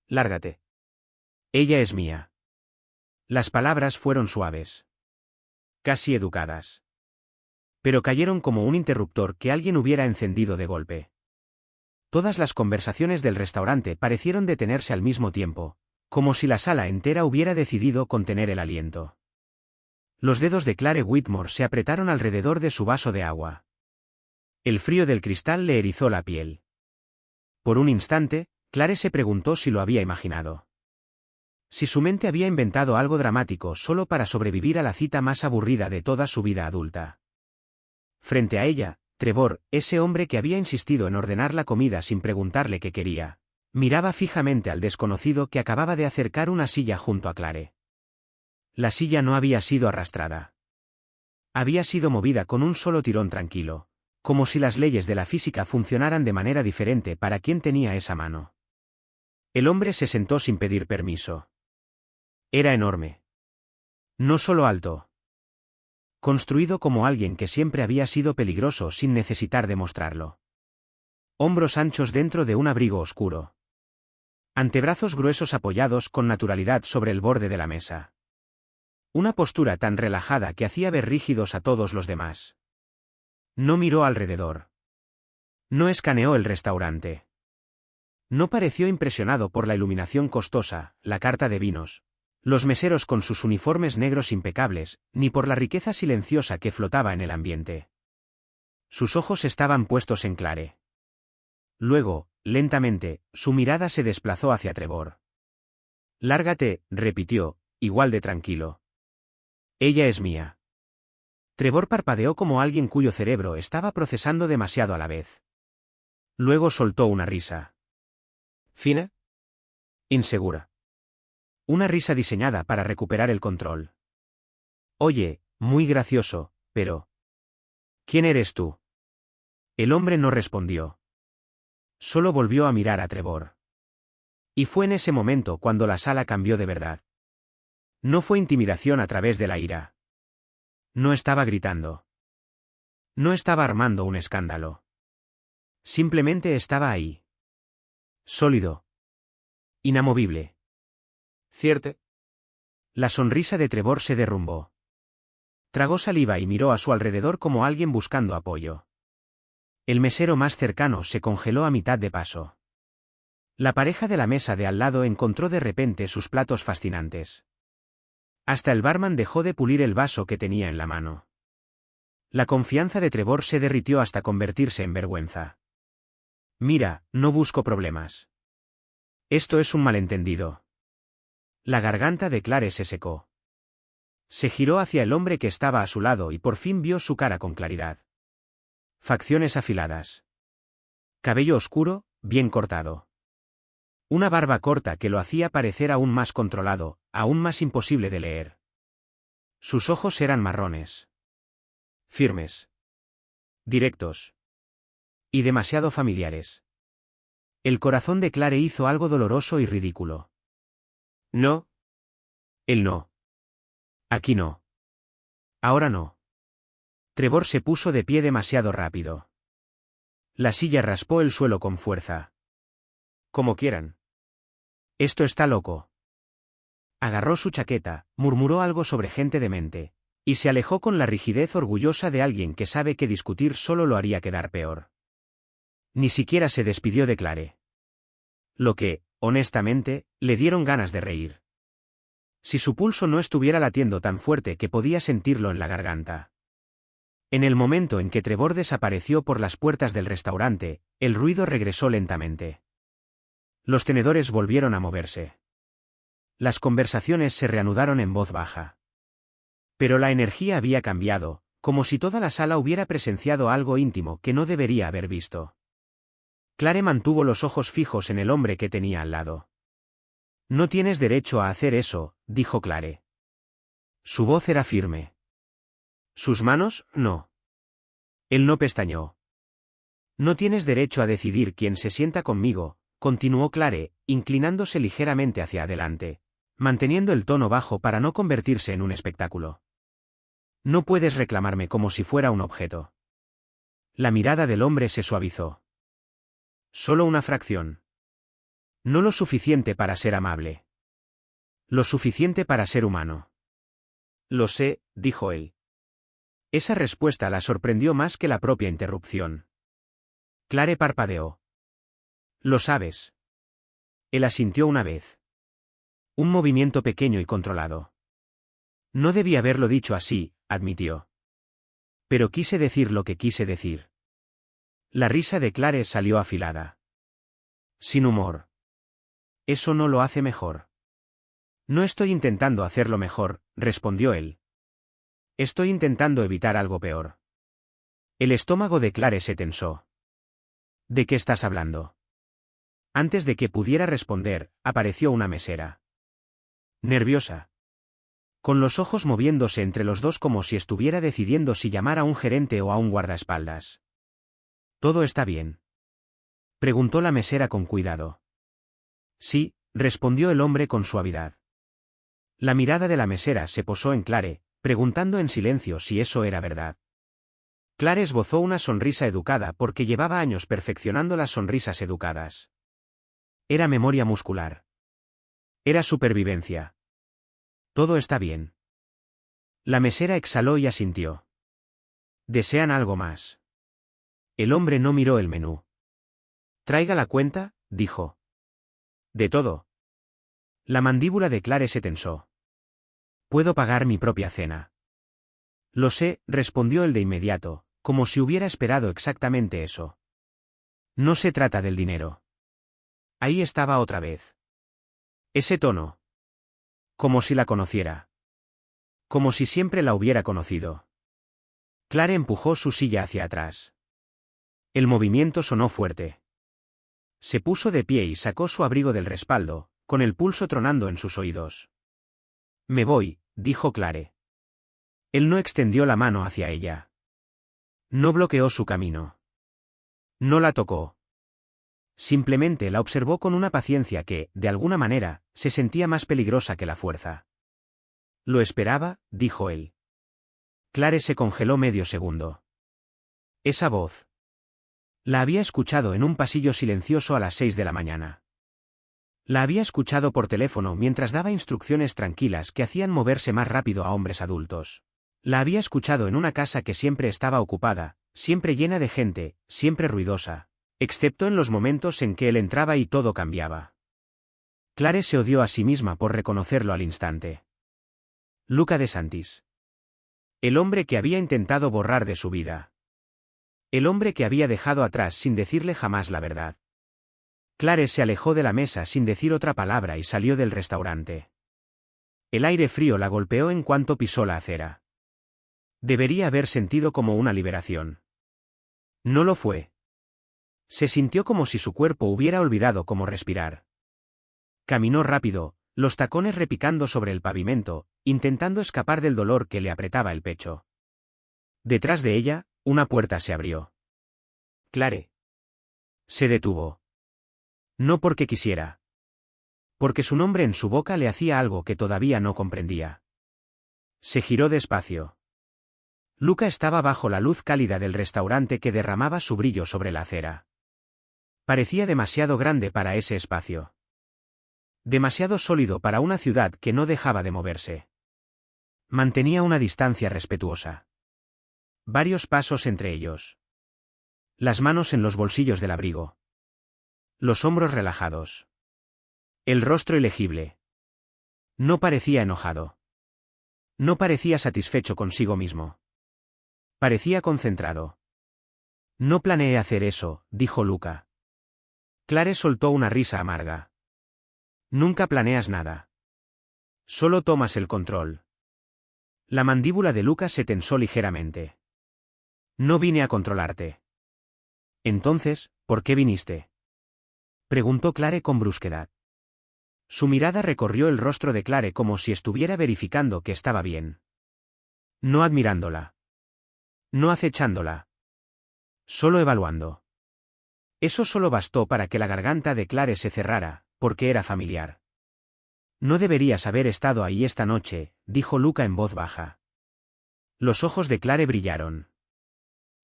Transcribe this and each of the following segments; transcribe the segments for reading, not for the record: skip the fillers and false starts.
Lárgate. Ella es mía. Las palabras fueron suaves. Casi educadas. Pero cayeron como un interruptor que alguien hubiera encendido de golpe. Todas las conversaciones del restaurante parecieron detenerse al mismo tiempo, como si la sala entera hubiera decidido contener el aliento. Los dedos de Clare Whitmore se apretaron alrededor de su vaso de agua. El frío del cristal le erizó la piel. Por un instante, Clare se preguntó si lo había imaginado. Si su mente había inventado algo dramático solo para sobrevivir a la cita más aburrida de toda su vida adulta. Frente a ella, Trevor, ese hombre que había insistido en ordenar la comida sin preguntarle qué quería, miraba fijamente al desconocido que acababa de acercar una silla junto a Clare. La silla no había sido arrastrada. Había sido movida con un solo tirón tranquilo, como si las leyes de la física funcionaran de manera diferente para quien tenía esa mano. El hombre se sentó sin pedir permiso. Era enorme. No solo alto. Construido como alguien que siempre había sido peligroso sin necesitar demostrarlo. Hombros anchos dentro de un abrigo oscuro. Antebrazos gruesos apoyados con naturalidad sobre el borde de la mesa. Una postura tan relajada que hacía ver rígidos a todos los demás. No miró alrededor. No escaneó el restaurante. No pareció impresionado por la iluminación costosa, la carta de vinos, los meseros con sus uniformes negros impecables, ni por la riqueza silenciosa que flotaba en el ambiente. Sus ojos estaban puestos en Clare. Luego, lentamente, su mirada se desplazó hacia Trevor. Lárgate, repitió, igual de tranquilo. Ella es mía. Trevor parpadeó como alguien cuyo cerebro estaba procesando demasiado a la vez. Luego soltó una risa. ¿Fina? Insegura. Una risa diseñada para recuperar el control. Oye, muy gracioso, pero... ¿Quién eres tú? El hombre no respondió. Solo volvió a mirar a Trevor. Y fue en ese momento cuando la sala cambió de verdad. No fue intimidación a través de la ira. No estaba gritando. No estaba armando un escándalo. Simplemente estaba ahí. Sólido. Inamovible. ¿Cierto? La sonrisa de Trevor se derrumbó. Tragó saliva y miró a su alrededor como alguien buscando apoyo. El mesero más cercano se congeló a mitad de paso. La pareja de la mesa de al lado encontró de repente sus platos fascinantes. Hasta el barman dejó de pulir el vaso que tenía en la mano. La confianza de Trevor se derritió hasta convertirse en vergüenza. Mira, no busco problemas. Esto es un malentendido. La garganta de Clare se secó. Se giró hacia el hombre que estaba a su lado y por fin vio su cara con claridad. Facciones afiladas. Cabello oscuro, bien cortado. Una barba corta que lo hacía parecer aún más controlado, aún más imposible de leer. Sus ojos eran marrones. Firmes. Directos. Y demasiado familiares. El corazón de Clare hizo algo doloroso y ridículo. No. Él no. Aquí no. Ahora no. Trevor se puso de pie demasiado rápido. La silla raspó el suelo con fuerza. Como quieran. Esto está loco. Agarró su chaqueta, murmuró algo sobre gente demente, y se alejó con la rigidez orgullosa de alguien que sabe que discutir solo lo haría quedar peor. Ni siquiera se despidió de Clare. Lo que, honestamente, le dieron ganas de reír. Si su pulso no estuviera latiendo tan fuerte que podía sentirlo en la garganta. En el momento en que Trevor desapareció por las puertas del restaurante, el ruido regresó lentamente. Los tenedores volvieron a moverse. Las conversaciones se reanudaron en voz baja. Pero la energía había cambiado, como si toda la sala hubiera presenciado algo íntimo que no debería haber visto. Clare mantuvo los ojos fijos en el hombre que tenía al lado. No tienes derecho a hacer eso, dijo Clare. Su voz era firme. Sus manos, no. Él no pestañeó. No tienes derecho a decidir quién se sienta conmigo, continuó Clare, inclinándose ligeramente hacia adelante, manteniendo el tono bajo para no convertirse en un espectáculo. No puedes reclamarme como si fuera un objeto. La mirada del hombre se suavizó. Solo una fracción. No lo suficiente para ser amable. Lo suficiente para ser humano. Lo sé, dijo él. Esa respuesta la sorprendió más que la propia interrupción. Clare parpadeó. Lo sabes. Él asintió una vez. Un movimiento pequeño y controlado. No debí haberlo dicho así, admitió. Pero quise decir lo que quise decir. La risa de Clare salió afilada. Sin humor. Eso no lo hace mejor. No estoy intentando hacerlo mejor, respondió él. Estoy intentando evitar algo peor. El estómago de Clare se tensó. ¿De qué estás hablando? Antes de que pudiera responder, apareció una mesera. Nerviosa. Con los ojos moviéndose entre los dos como si estuviera decidiendo si llamar a un gerente o a un guardaespaldas. ¿Todo está bien?, preguntó la mesera con cuidado. Sí, respondió el hombre con suavidad. La mirada de la mesera se posó en Clare, preguntando en silencio si eso era verdad. Clare esbozó una sonrisa educada porque llevaba años perfeccionando las sonrisas educadas. Era memoria muscular. Era supervivencia. Todo está bien. La mesera exhaló y asintió. ¿Desean algo más? El hombre no miró el menú. Traiga la cuenta, dijo. De todo. La mandíbula de Clare se tensó. Puedo pagar mi propia cena. Lo sé, respondió él de inmediato, como si hubiera esperado exactamente eso. No se trata del dinero. Ahí estaba otra vez. Ese tono. Como si la conociera. Como si siempre la hubiera conocido. Clare empujó su silla hacia atrás. El movimiento sonó fuerte. Se puso de pie y sacó su abrigo del respaldo, con el pulso tronando en sus oídos. Me voy, dijo Clare. Él no extendió la mano hacia ella. No bloqueó su camino. No la tocó. Simplemente la observó con una paciencia que, de alguna manera, se sentía más peligrosa que la fuerza. Lo esperaba, dijo él. Clare se congeló medio segundo. Esa voz. La había escuchado en un pasillo silencioso a las 6 de la mañana. La había escuchado por teléfono mientras daba instrucciones tranquilas que hacían moverse más rápido a hombres adultos. La había escuchado en una casa que siempre estaba ocupada, siempre llena de gente, siempre ruidosa, excepto en los momentos en que él entraba y todo cambiaba. Clare se odió a sí misma por reconocerlo al instante. Luca de Santis. El hombre que había intentado borrar de su vida. El hombre que había dejado atrás sin decirle jamás la verdad. Clare se alejó de la mesa sin decir otra palabra y salió del restaurante. El aire frío la golpeó en cuanto pisó la acera. Debería haber sentido como una liberación. No lo fue. Se sintió como si su cuerpo hubiera olvidado cómo respirar. Caminó rápido, los tacones repicando sobre el pavimento, intentando escapar del dolor que le apretaba el pecho. Detrás de ella, una puerta se abrió. Clare. Se detuvo. No porque quisiera. Porque su nombre en su boca le hacía algo que todavía no comprendía. Se giró despacio. Luca estaba bajo la luz cálida del restaurante que derramaba su brillo sobre la acera. Parecía demasiado grande para ese espacio. Demasiado sólido para una ciudad que no dejaba de moverse. Mantenía una distancia respetuosa. Varios pasos entre ellos. Las manos en los bolsillos del abrigo. Los hombros relajados. El rostro ilegible. No parecía enojado. No parecía satisfecho consigo mismo. Parecía concentrado. No planeé hacer eso, dijo Luca. Clare soltó una risa amarga. Nunca planeas nada. Solo tomas el control. La mandíbula de Luca se tensó ligeramente. No vine a controlarte. Entonces, ¿por qué viniste?, preguntó Clare con brusquedad. Su mirada recorrió el rostro de Clare como si estuviera verificando que estaba bien. No admirándola. No acechándola. Solo evaluando. Eso solo bastó para que la garganta de Clare se cerrara, porque era familiar. No deberías haber estado ahí esta noche, dijo Luca en voz baja. Los ojos de Clare brillaron.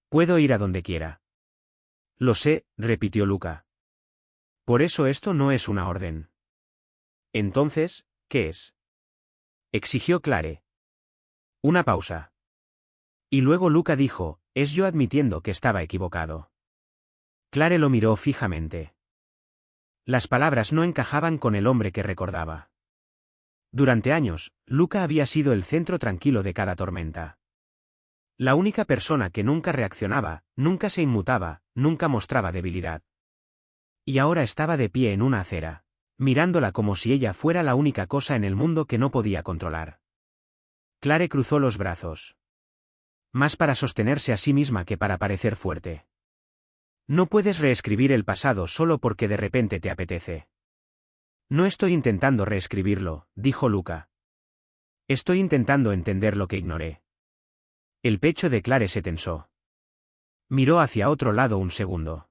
Puedo ir a donde quiera. Lo sé, repitió Luca. Por eso esto no es una orden. Entonces, ¿qué es? Exigió Clare. Una pausa. Y luego Luca dijo, es yo admitiendo que estaba equivocado. Clare lo miró fijamente. Las palabras no encajaban con el hombre que recordaba. Durante años, Luca había sido el centro tranquilo de cada tormenta. La única persona que nunca reaccionaba, nunca se inmutaba, nunca mostraba debilidad. Y ahora estaba de pie en una acera, mirándola como si ella fuera la única cosa en el mundo que no podía controlar. Clare cruzó los brazos. Más para sostenerse a sí misma que para parecer fuerte. No puedes reescribir el pasado solo porque de repente te apetece. No estoy intentando reescribirlo, dijo Luca. Estoy intentando entender lo que ignoré. El pecho de Clare se tensó. Miró hacia otro lado un segundo.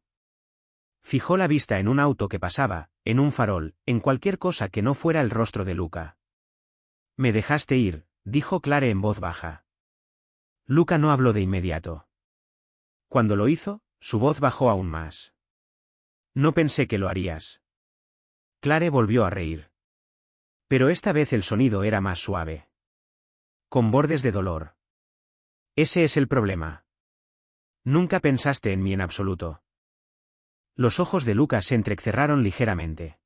Fijó la vista en un auto que pasaba, en un farol, en cualquier cosa que no fuera el rostro de Luca. Me dejaste ir, dijo Clare en voz baja. Luca no habló de inmediato. Cuando lo hizo, su voz bajó aún más. No pensé que lo harías. Clare volvió a reír. Pero esta vez el sonido era más suave. Con bordes de dolor. Ese es el problema. Nunca pensaste en mí en absoluto. Los ojos de Luca se entrecerraron ligeramente.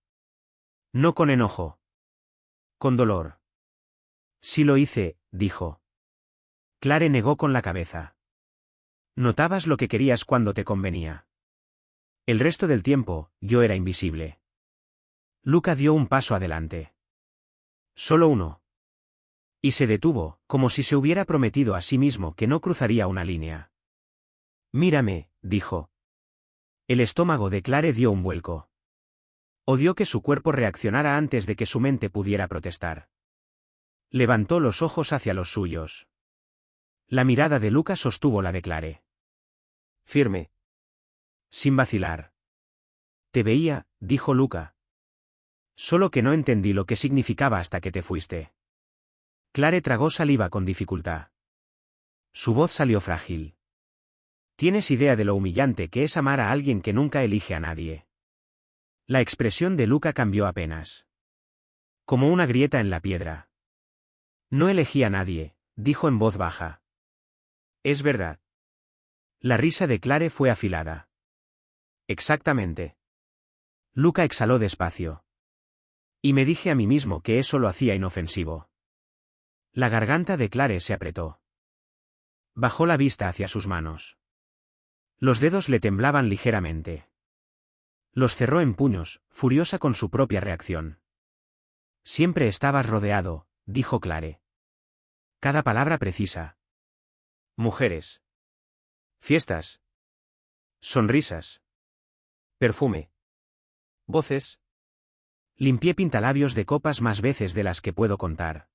No con enojo. Con dolor. Sí lo hice, dijo. Clare negó con la cabeza. Notabas lo que querías cuando te convenía. El resto del tiempo, yo era invisible. Luca dio un paso adelante. Solo uno. Y se detuvo, como si se hubiera prometido a sí mismo que no cruzaría una línea. Mírame, dijo. El estómago de Clare dio un vuelco. Odió que su cuerpo reaccionara antes de que su mente pudiera protestar. Levantó los ojos hacia los suyos. La mirada de Luca sostuvo la de Clare. Firme. Sin vacilar. Te veía, dijo Luca. Solo que no entendí lo que significaba hasta que te fuiste. Clare tragó saliva con dificultad. Su voz salió frágil. ¿Tienes idea de lo humillante que es amar a alguien que nunca elige a nadie? La expresión de Luca cambió apenas. Como una grieta en la piedra. No elegí a nadie, dijo en voz baja. Es verdad. La risa de Clare fue afilada. Exactamente. Luca exhaló despacio. Y me dije a mí mismo que eso lo hacía inofensivo. La garganta de Clare se apretó. Bajó la vista hacia sus manos. Los dedos le temblaban ligeramente. Los cerró en puños, furiosa con su propia reacción. Siempre estabas rodeado, dijo Clare. Cada palabra precisa. Mujeres. Fiestas. Sonrisas. Perfume. Voces. Limpié pintalabios de copas más veces de las que puedo contar.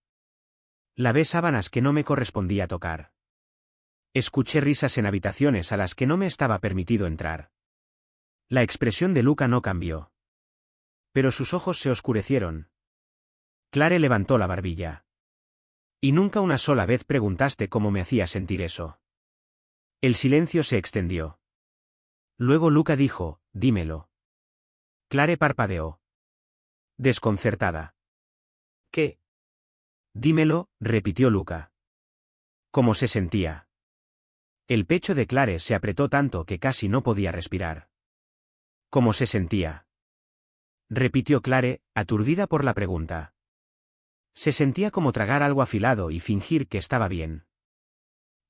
Lavé sábanas que no me correspondía tocar. Escuché risas en habitaciones a las que no me estaba permitido entrar. La expresión de Luca no cambió. Pero sus ojos se oscurecieron. Clare levantó la barbilla. Y nunca una sola vez preguntaste cómo me hacía sentir eso. El silencio se extendió. Luego Luca dijo, dímelo. Clare parpadeó. Desconcertada. ¿Qué? Dímelo, repitió Luca. ¿Cómo se sentía? El pecho de Clare se apretó tanto que casi no podía respirar. ¿Cómo se sentía? Repitió Clare, aturdida por la pregunta. Se sentía como tragar algo afilado y fingir que estaba bien.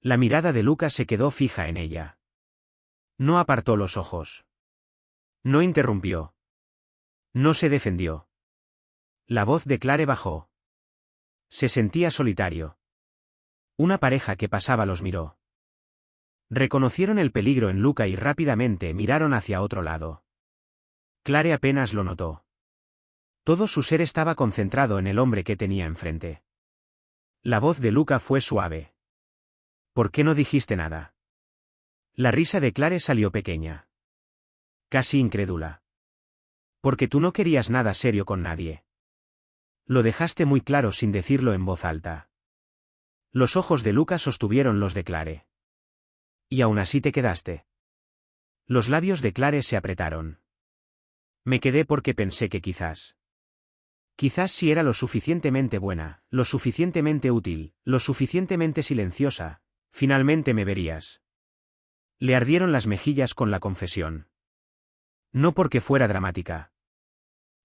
La mirada de Luca se quedó fija en ella. No apartó los ojos. No interrumpió. No se defendió. La voz de Clare bajó. Se sentía solitario. Una pareja que pasaba los miró. Reconocieron el peligro en Luca y rápidamente miraron hacia otro lado. Clare apenas lo notó. Todo su ser estaba concentrado en el hombre que tenía enfrente. La voz de Luca fue suave. ¿Por qué no dijiste nada? La risa de Clare salió pequeña. Casi incrédula. Porque tú no querías nada serio con nadie. Lo dejaste muy claro sin decirlo en voz alta. Los ojos de Luca sostuvieron los de Clare. Y aún así te quedaste. Los labios de Clare se apretaron. Me quedé porque pensé que Quizás si era lo suficientemente buena, lo suficientemente útil, lo suficientemente silenciosa, finalmente me verías. Le ardieron las mejillas con la confesión. No porque fuera dramática.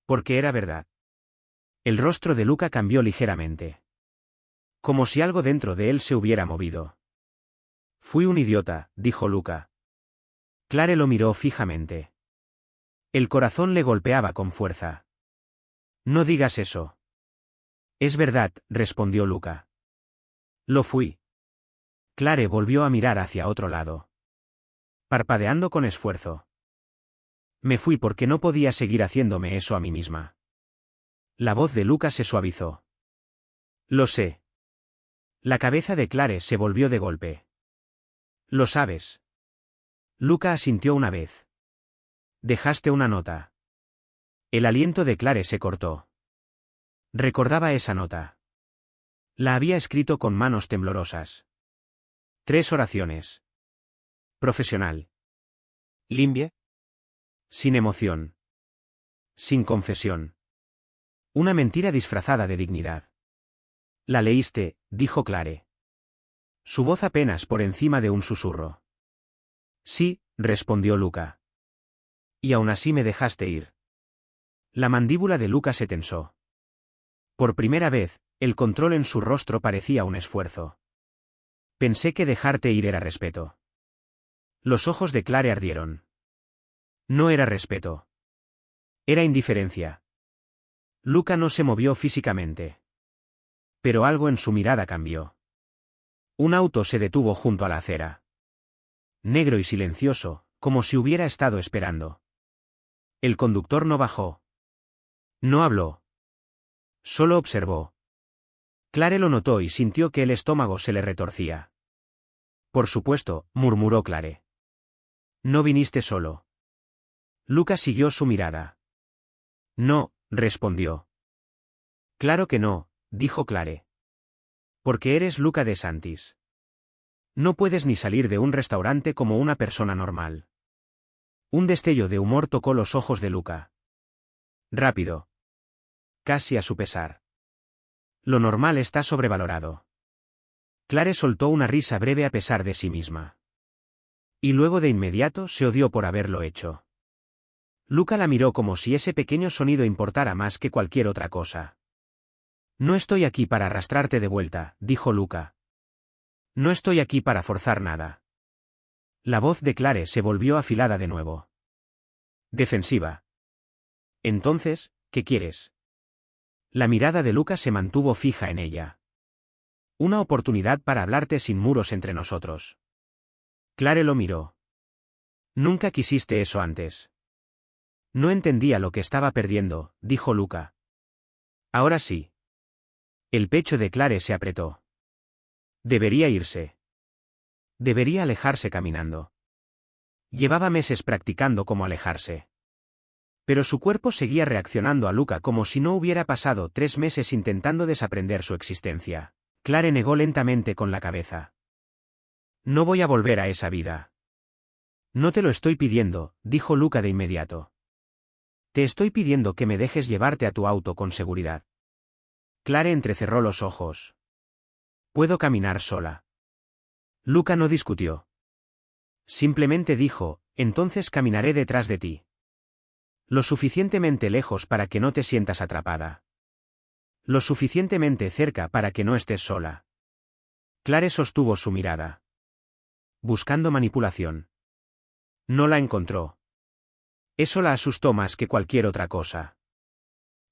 Porque era verdad. El rostro de Luca cambió ligeramente. Como si algo dentro de él se hubiera movido. Fui un idiota, dijo Luca. Clare lo miró fijamente. El corazón le golpeaba con fuerza. No digas eso. Es verdad, respondió Luca. Lo fui. Clare volvió a mirar hacia otro lado. Parpadeando con esfuerzo. Me fui porque no podía seguir haciéndome eso a mí misma. La voz de Luca se suavizó. Lo sé. La cabeza de Clare se volvió de golpe. Lo sabes. Luca asintió una vez. Dejaste una nota. El aliento de Clare se cortó. Recordaba esa nota. La había escrito con manos temblorosas. 3 oraciones. Profesional. Limpia. Sin emoción. Sin confesión. Una mentira disfrazada de dignidad. La leíste, dijo Clare. Su voz apenas por encima de un susurro. Sí, respondió Luca. Y aún así me dejaste ir. La mandíbula de Luca se tensó. Por primera vez, el control en su rostro parecía un esfuerzo. Pensé que dejarte ir era respeto. Los ojos de Clare ardieron. No era respeto. Era indiferencia. Luca no se movió físicamente. Pero algo en su mirada cambió. Un auto se detuvo junto a la acera. Negro y silencioso, como si hubiera estado esperando. El conductor no bajó. No habló. Solo observó. Clare lo notó y sintió que el estómago se le retorcía. Por supuesto, murmuró Clare. No viniste solo. Luca siguió su mirada. No, respondió. Claro que no, dijo Clare. Porque eres Luca de Santis. No puedes ni salir de un restaurante como una persona normal. Un destello de humor tocó los ojos de Luca. Rápido. Casi a su pesar. Lo normal está sobrevalorado. Clare soltó una risa breve a pesar de sí misma. Y luego de inmediato se odió por haberlo hecho. Luca la miró como si ese pequeño sonido importara más que cualquier otra cosa. No estoy aquí para arrastrarte de vuelta, dijo Luca. No estoy aquí para forzar nada. La voz de Clare se volvió afilada de nuevo. Defensiva. Entonces, ¿qué quieres? La mirada de Luca se mantuvo fija en ella. Una oportunidad para hablarte sin muros entre nosotros. Clare lo miró. Nunca quisiste eso antes. No entendía lo que estaba perdiendo, dijo Luca. Ahora sí. El pecho de Clare se apretó. Debería irse. Debería alejarse caminando. Llevaba meses practicando cómo alejarse. Pero su cuerpo seguía reaccionando a Luca como si no hubiera pasado 3 meses intentando desaprender su existencia. Clare negó lentamente con la cabeza. No voy a volver a esa vida. No te lo estoy pidiendo, dijo Luca de inmediato. Te estoy pidiendo que me dejes llevarte a tu auto con seguridad. Clare entrecerró los ojos. Puedo caminar sola. Luca no discutió. Simplemente dijo, entonces caminaré detrás de ti. Lo suficientemente lejos para que no te sientas atrapada. Lo suficientemente cerca para que no estés sola. Clare sostuvo su mirada. Buscando manipulación. No la encontró. Eso la asustó más que cualquier otra cosa.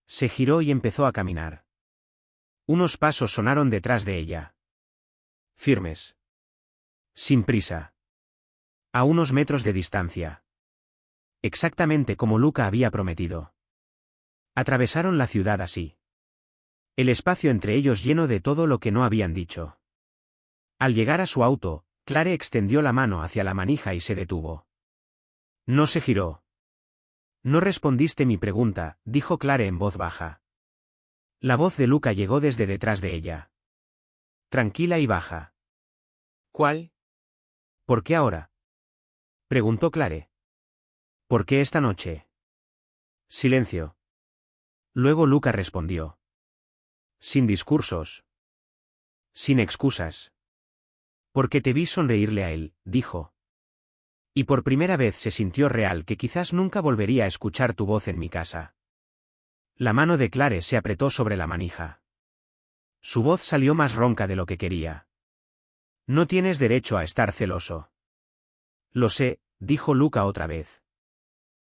Se giró y empezó a caminar. Unos pasos sonaron detrás de ella. Firmes. Sin prisa. A unos metros de distancia. Exactamente como Luca había prometido. Atravesaron la ciudad así. El espacio entre ellos lleno de todo lo que no habían dicho. Al llegar a su auto, Clare extendió la mano hacia la manija y se detuvo. No se giró. No respondiste mi pregunta, dijo Clare en voz baja. La voz de Luca llegó desde detrás de ella. Tranquila y baja. ¿Cuál? ¿Por qué ahora? Preguntó Clare. ¿Por qué esta noche? Silencio. Luego Luca respondió. Sin discursos. Sin excusas. Porque te vi sonreírle a él, dijo. Y por primera vez se sintió real que quizás nunca volvería a escuchar tu voz en mi casa. La mano de Clare se apretó sobre la manija. Su voz salió más ronca de lo que quería. No tienes derecho a estar celoso. Lo sé, dijo Luca otra vez.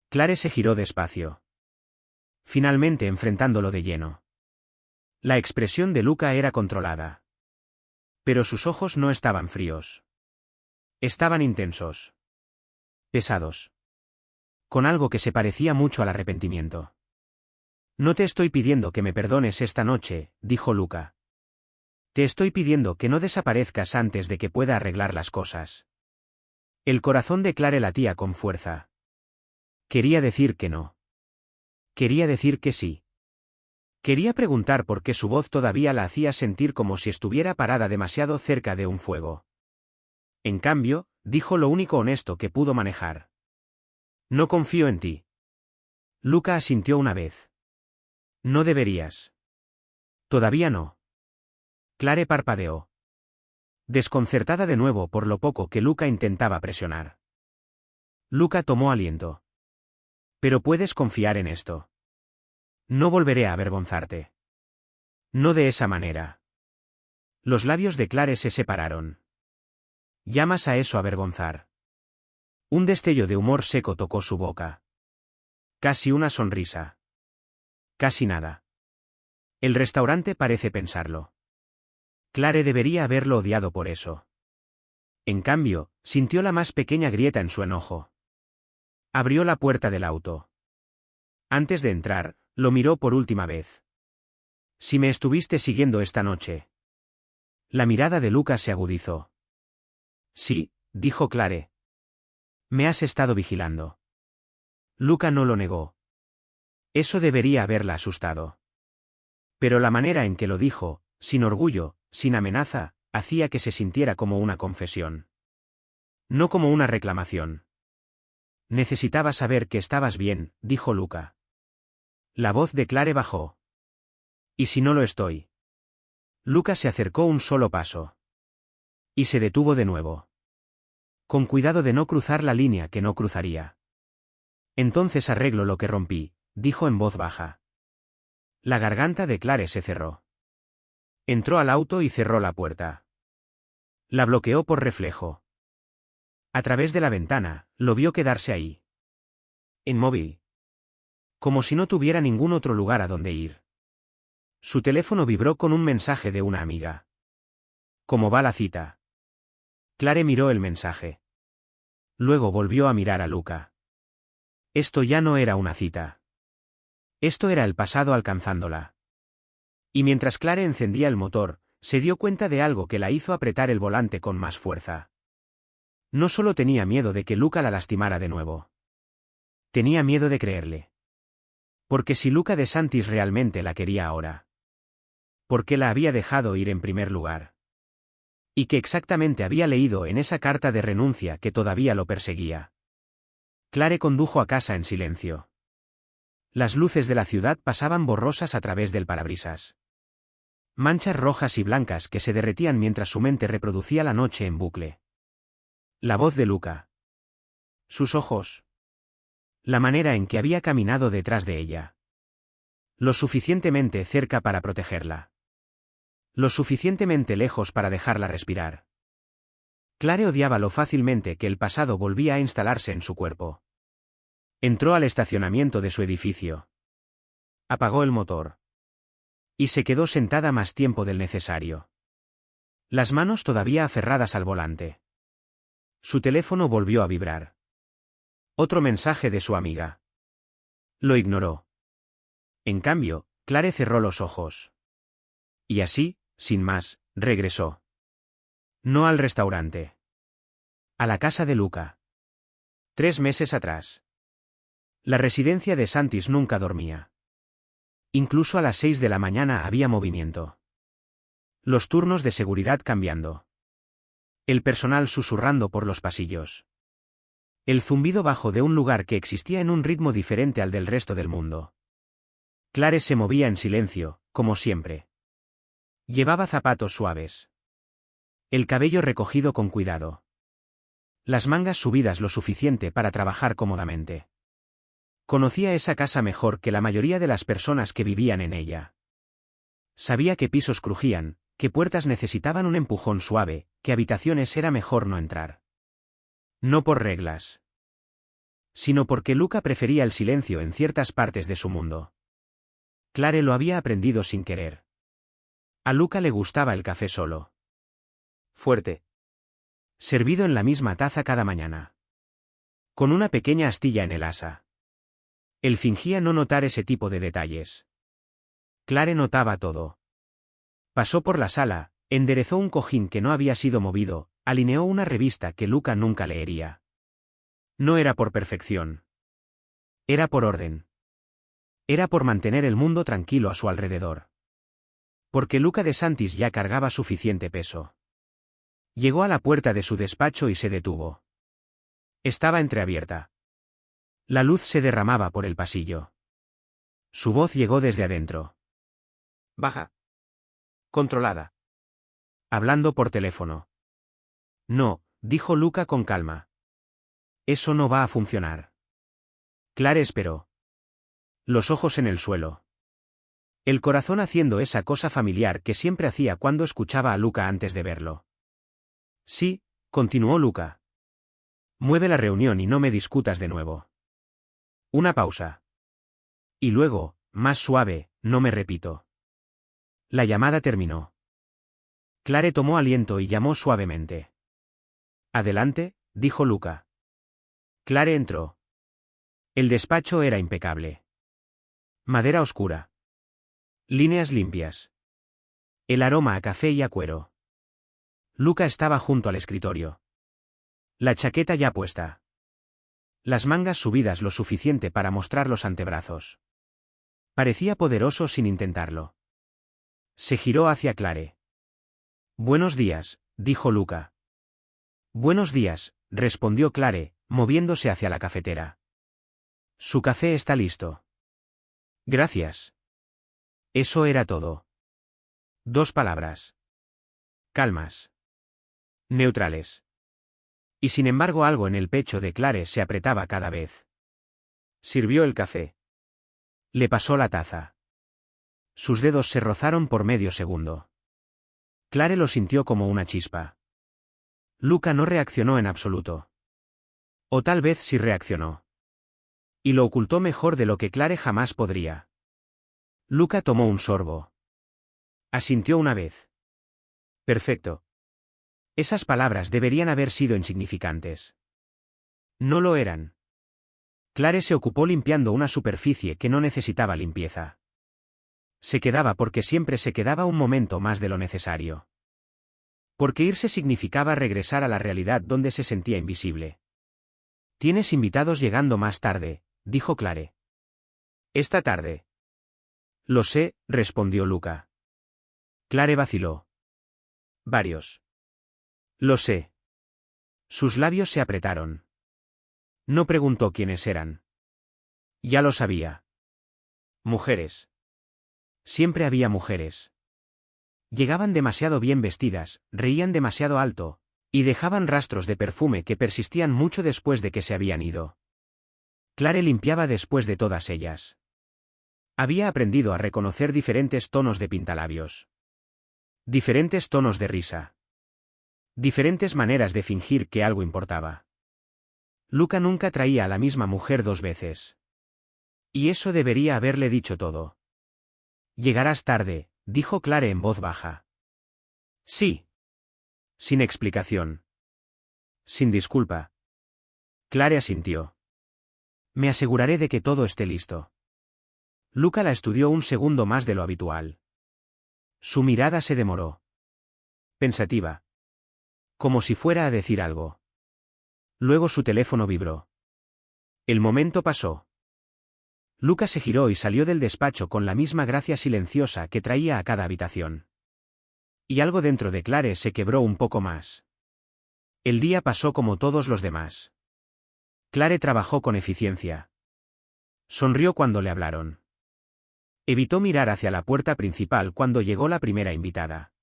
Clare se giró despacio. Finalmente enfrentándolo de lleno. La expresión de Luca era controlada. Pero sus ojos no estaban fríos. Estaban intensos. Pesados. Con algo que se parecía mucho al arrepentimiento. No te estoy pidiendo que me perdones esta noche, dijo Luca. Te estoy pidiendo que no desaparezcas antes de que pueda arreglar las cosas. El corazón de Clare latía con fuerza. Quería decir que no. Quería decir que sí. Quería preguntar por qué su voz todavía la hacía sentir como si estuviera parada demasiado cerca de un fuego. En cambio, dijo lo único honesto que pudo manejar. No confío en ti. Luca asintió una vez. No deberías. Todavía no. Clare parpadeó. Desconcertada de nuevo por lo poco que Luca intentaba presionar. Luca tomó aliento. Pero puedes confiar en esto. No volveré a avergonzarte. No de esa manera. Los labios de Clare se separaron. ¿Llamas a eso avergonzar? Un destello de humor seco tocó su boca. Casi una sonrisa. Casi nada. El restaurante parece pensarlo. Clare debería haberlo odiado por eso. En cambio, sintió la más pequeña grieta en su enojo. Abrió la puerta del auto. Antes de entrar, lo miró por última vez. Si me estuviste siguiendo esta noche. La mirada de Luca se agudizó. Sí, dijo Clare. Me has estado vigilando. Luca no lo negó. Eso debería haberla asustado. Pero la manera en que lo dijo, sin orgullo, sin amenaza, hacía que se sintiera como una confesión. No como una reclamación. Necesitaba saber que estabas bien, dijo Luca. La voz de Clare bajó. ¿Y si no lo estoy? Luca se acercó un solo paso. Y se detuvo de nuevo. Con cuidado de no cruzar la línea que no cruzaría. Entonces arreglo lo que rompí, dijo en voz baja. La garganta de Clare se cerró. Entró al auto y cerró la puerta. La bloqueó por reflejo. A través de la ventana, lo vio quedarse ahí. Inmóvil. Como si no tuviera ningún otro lugar a donde ir. Su teléfono vibró con un mensaje de una amiga. ¿Cómo va la cita? Clare miró el mensaje. Luego volvió a mirar a Luca. Esto ya no era una cita. Esto era el pasado alcanzándola. Y mientras Clare encendía el motor, se dio cuenta de algo que la hizo apretar el volante con más fuerza. No solo tenía miedo de que Luca la lastimara de nuevo. Tenía miedo de creerle. Porque si Luca de Santis realmente la quería ahora. ¿Por qué la había dejado ir en primer lugar? ¿Y qué exactamente había leído en esa carta de renuncia que todavía lo perseguía? Clare condujo a casa en silencio. Las luces de la ciudad pasaban borrosas a través del parabrisas. Manchas rojas y blancas que se derretían mientras su mente reproducía la noche en bucle. La voz de Luca. Sus ojos. La manera en que había caminado detrás de ella. Lo suficientemente cerca para protegerla. Lo suficientemente lejos para dejarla respirar. Clare odiaba lo fácilmente que el pasado volvía a instalarse en su cuerpo. Entró al estacionamiento de su edificio. Apagó el motor. Y se quedó sentada más tiempo del necesario. Las manos todavía aferradas al volante. Su teléfono volvió a vibrar. Otro mensaje de su amiga. Lo ignoró. En cambio, Clare cerró los ojos. Y así, sin más, regresó. No al restaurante. A la casa de Luca. 3 meses atrás. La residencia de Santis nunca dormía. Incluso a las 6 de la mañana había movimiento. Los turnos de seguridad cambiando. El personal susurrando por los pasillos. El zumbido bajo de un lugar que existía en un ritmo diferente al del resto del mundo. Clare se movía en silencio, como siempre. Llevaba zapatos suaves. El cabello recogido con cuidado. Las mangas subidas lo suficiente para trabajar cómodamente. Conocía esa casa mejor que la mayoría de las personas que vivían en ella. Sabía qué pisos crujían, qué puertas necesitaban un empujón suave, qué habitaciones era mejor no entrar. No por reglas, sino porque Luca prefería el silencio en ciertas partes de su mundo. Clare lo había aprendido sin querer. A Luca le gustaba el café solo. Fuerte. Servido en la misma taza cada mañana. Con una pequeña astilla en el asa. Él fingía no notar ese tipo de detalles. Clare notaba todo. Pasó por la sala, enderezó un cojín que no había sido movido, alineó una revista que Luca nunca leería. No era por perfección. Era por orden. Era por mantener el mundo tranquilo a su alrededor. Porque Luca de Santis ya cargaba suficiente peso. Llegó a la puerta de su despacho y se detuvo. Estaba entreabierta. La luz se derramaba por el pasillo. Su voz llegó desde adentro. Baja. Controlada. Hablando por teléfono. No, dijo Luca con calma. Eso no va a funcionar. Clare esperó. Los ojos en el suelo. El corazón haciendo esa cosa familiar que siempre hacía cuando escuchaba a Luca antes de verlo. Sí, continuó Luca. Mueve la reunión y no me discutas de nuevo. Una pausa. Y luego, más suave, no me repito. La llamada terminó. Clare tomó aliento y llamó suavemente. Adelante, dijo Luca. Clare entró. El despacho era impecable. Madera oscura. Líneas limpias. El aroma a café y a cuero. Luca estaba junto al escritorio. La chaqueta ya puesta. Las mangas subidas lo suficiente para mostrar los antebrazos. Parecía poderoso sin intentarlo. Se giró hacia Clare. Buenos días, dijo Luca. Buenos días, respondió Clare, moviéndose hacia la cafetera. Su café está listo. Gracias. Eso era todo. 2 palabras. Calmas. Neutrales. Y sin embargo algo en el pecho de Clare se apretaba cada vez. Sirvió el café. Le pasó la taza. Sus dedos se rozaron por medio segundo. Clare lo sintió como una chispa. Luca no reaccionó en absoluto. O tal vez sí reaccionó. Y lo ocultó mejor de lo que Clare jamás podría. Luca tomó un sorbo. Asintió una vez. Perfecto. Esas palabras deberían haber sido insignificantes. No lo eran. Clare se ocupó limpiando una superficie que no necesitaba limpieza. Se quedaba porque siempre se quedaba un momento más de lo necesario. Porque irse significaba regresar a la realidad donde se sentía invisible. Tienes invitados llegando más tarde, dijo Clare. Esta tarde. Lo sé, respondió Luca. Clare vaciló. Varios. Lo sé. Sus labios se apretaron. No preguntó quiénes eran. Ya lo sabía. Mujeres. Siempre había mujeres. Llegaban demasiado bien vestidas, reían demasiado alto, y dejaban rastros de perfume que persistían mucho después de que se habían ido. Clare limpiaba después de todas ellas. Había aprendido a reconocer diferentes tonos de pintalabios. Diferentes tonos de risa. Diferentes maneras de fingir que algo importaba. Luca nunca traía a la misma mujer 2 veces. Y eso debería haberle dicho todo. Llegarás tarde, dijo Clare en voz baja. Sí. Sin explicación. Sin disculpa. Clare asintió. Me aseguraré de que todo esté listo. Luca la estudió un segundo más de lo habitual. Su mirada se demoró. Pensativa. Como si fuera a decir algo. Luego su teléfono vibró. El momento pasó. Luca se giró y salió del despacho con la misma gracia silenciosa que traía a cada habitación. Y algo dentro de Clare se quebró un poco más. El día pasó como todos los demás. Clare trabajó con eficiencia. Sonrió cuando le hablaron. Evitó mirar hacia la puerta principal cuando llegó la primera invitada.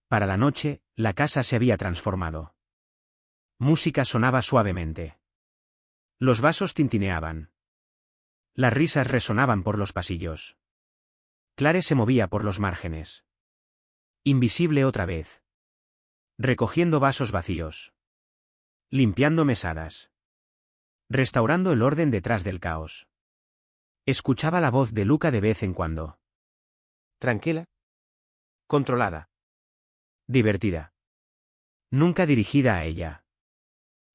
Para la noche, la casa se había transformado. Música sonaba suavemente. Los vasos tintineaban. Las risas resonaban por los pasillos. Clare se movía por los márgenes. Invisible otra vez. Recogiendo vasos vacíos. Limpiando mesadas. Restaurando el orden detrás del caos. Escuchaba la voz de Luca de vez en cuando. Tranquila. Controlada. Divertida. Nunca dirigida a ella.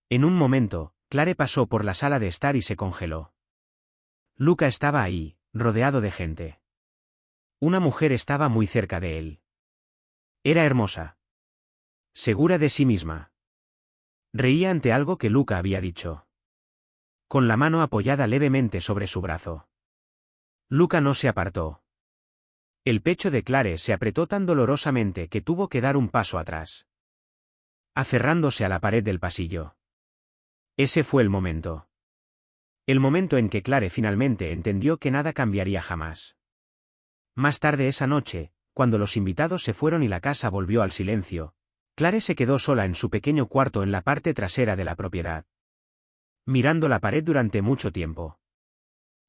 En un momento, Clare pasó por la sala de estar y se congeló. Luca estaba ahí, rodeado de gente. Una mujer estaba muy cerca de él. Era hermosa. Segura de sí misma. Reía ante algo que Luca había dicho. Con la mano apoyada levemente sobre su brazo. Luca no se apartó. El pecho de Clare se apretó tan dolorosamente que tuvo que dar un paso atrás. Aferrándose a la pared del pasillo. Ese fue el momento. El momento en que Clare finalmente entendió que nada cambiaría jamás. Más tarde esa noche, cuando los invitados se fueron y la casa volvió al silencio, Clare se quedó sola en su pequeño cuarto en la parte trasera de la propiedad. Mirando la pared durante mucho tiempo.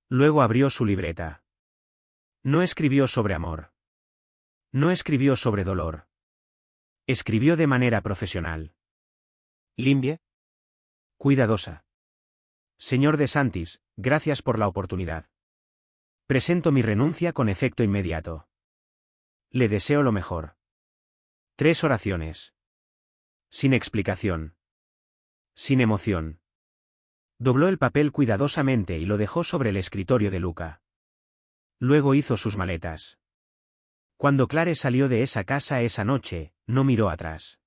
Luego abrió su libreta. No escribió sobre amor. No escribió sobre dolor. Escribió de manera profesional. Limpia. Cuidadosa. Señor de Santis, gracias por la oportunidad. Presento mi renuncia con efecto inmediato. Le deseo lo mejor. 3 oraciones. Sin explicación. Sin emoción. Dobló el papel cuidadosamente y lo dejó sobre el escritorio de Luca. Luego hizo sus maletas. Cuando Clare salió de esa casa esa noche, no miró atrás.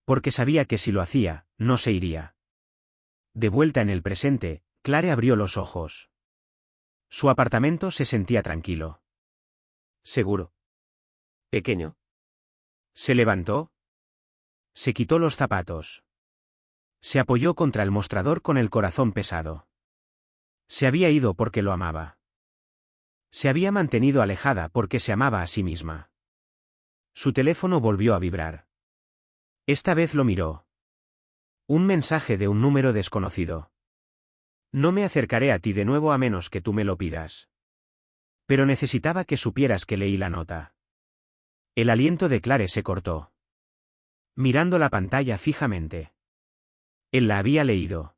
Porque sabía que si lo hacía, no se iría. De vuelta en el presente, Clare abrió los ojos. Su apartamento se sentía tranquilo. Seguro. Pequeño. Se levantó. Se quitó los zapatos. Se apoyó contra el mostrador con el corazón pesado. Se había ido porque lo amaba. Se había mantenido alejada porque se amaba a sí misma. Su teléfono volvió a vibrar. Esta vez lo miró. Un mensaje de un número desconocido. No me acercaré a ti de nuevo a menos que tú me lo pidas. Pero necesitaba que supieras que leí la nota. El aliento de Clare se cortó. Mirando la pantalla fijamente. Él la había leído.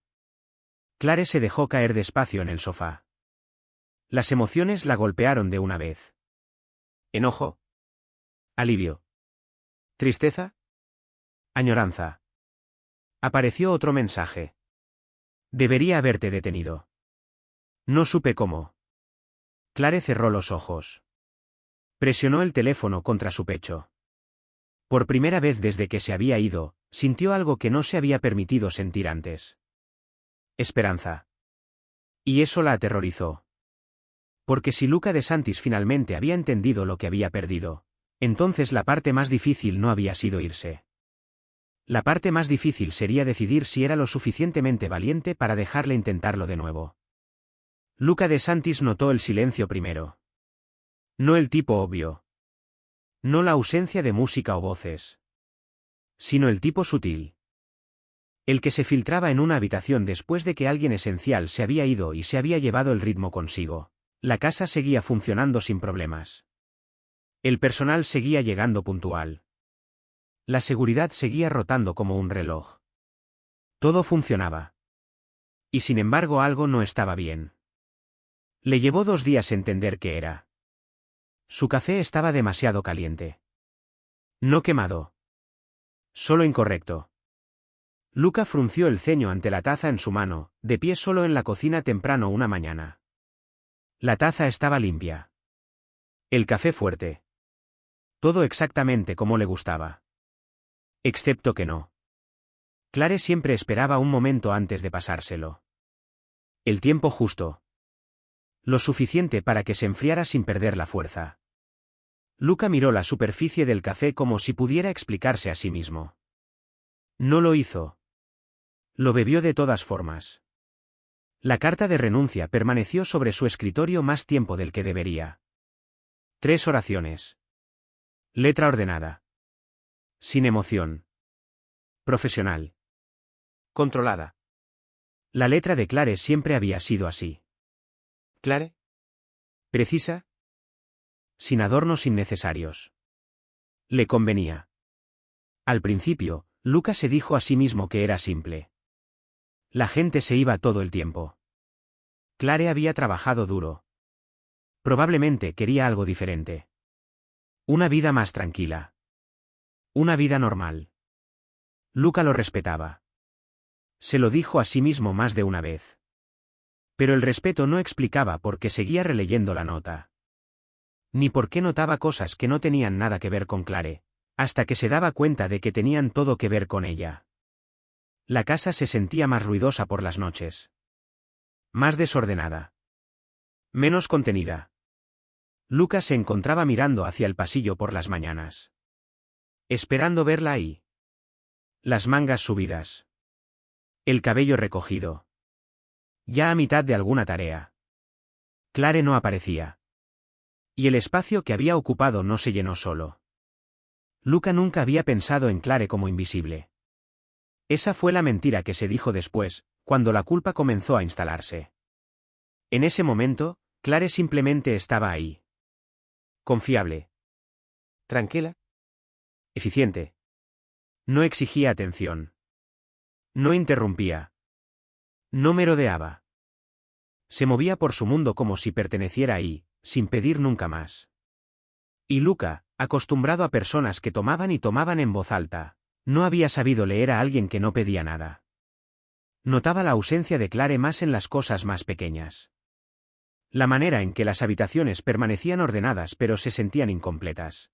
Clare se dejó caer despacio en el sofá. Las emociones la golpearon de una vez. Enojo. Alivio. Tristeza. Añoranza. Apareció otro mensaje. Debería haberte detenido. No supe cómo. Clare cerró los ojos. Presionó el teléfono contra su pecho. Por primera vez desde que se había ido, sintió algo que no se había permitido sentir antes. Esperanza. Y eso la aterrorizó. Porque si Luca de Santis finalmente había entendido lo que había perdido, entonces la parte más difícil no había sido irse. La parte más difícil sería decidir si era lo suficientemente valiente para dejarle intentarlo de nuevo. Luca de Santis notó el silencio primero. No el tipo obvio. No la ausencia de música o voces. Sino el tipo sutil. El que se filtraba en una habitación después de que alguien esencial se había ido y se había llevado el ritmo consigo. La casa seguía funcionando sin problemas. El personal seguía llegando puntual. La seguridad seguía rotando como un reloj. Todo funcionaba. Y sin embargo algo no estaba bien. Le llevó 2 días entender qué era. Su café estaba demasiado caliente. No quemado. Solo incorrecto. Luca frunció el ceño ante la taza en su mano, de pie solo en la cocina temprano una mañana. La taza estaba limpia. El café fuerte. Todo exactamente como le gustaba. Excepto que no. Clare siempre esperaba un momento antes de pasárselo. El tiempo justo. Lo suficiente para que se enfriara sin perder la fuerza. Luca miró la superficie del café como si pudiera explicarse a sí mismo. No lo hizo. Lo bebió de todas formas. La carta de renuncia permaneció sobre su escritorio más tiempo del que debería. 3 oraciones. Letra ordenada. Sin emoción. Profesional. Controlada. La letra de Clare siempre había sido así. ¿Clare? Precisa. Sin adornos innecesarios. Le convenía. Al principio, Lucas se dijo a sí mismo que era simple. La gente se iba todo el tiempo. Clare había trabajado duro. Probablemente quería algo diferente. Una vida más tranquila. Una vida normal. Luca lo respetaba. Se lo dijo a sí mismo más de una vez. Pero el respeto no explicaba por qué seguía releyendo la nota. Ni por qué notaba cosas que no tenían nada que ver con Clare, hasta que se daba cuenta de que tenían todo que ver con ella. La casa se sentía más ruidosa por las noches. Más desordenada. Menos contenida. Lucas se encontraba mirando hacia el pasillo por las mañanas. Esperando verla ahí. Las mangas subidas. El cabello recogido. Ya a mitad de alguna tarea. Clare no aparecía. Y el espacio que había ocupado no se llenó solo. Luca nunca había pensado en Clare como invisible. Esa fue la mentira que se dijo después, cuando la culpa comenzó a instalarse. En ese momento, Clare simplemente estaba ahí. Confiable. ¿Tranquila? Eficiente. No exigía atención. No interrumpía. No merodeaba. Se movía por su mundo como si perteneciera ahí, sin pedir nunca más. Y Luca, acostumbrado a personas que tomaban y tomaban en voz alta, no había sabido leer a alguien que no pedía nada. Notaba la ausencia de Clare más en las cosas más pequeñas. La manera en que las habitaciones permanecían ordenadas pero se sentían incompletas.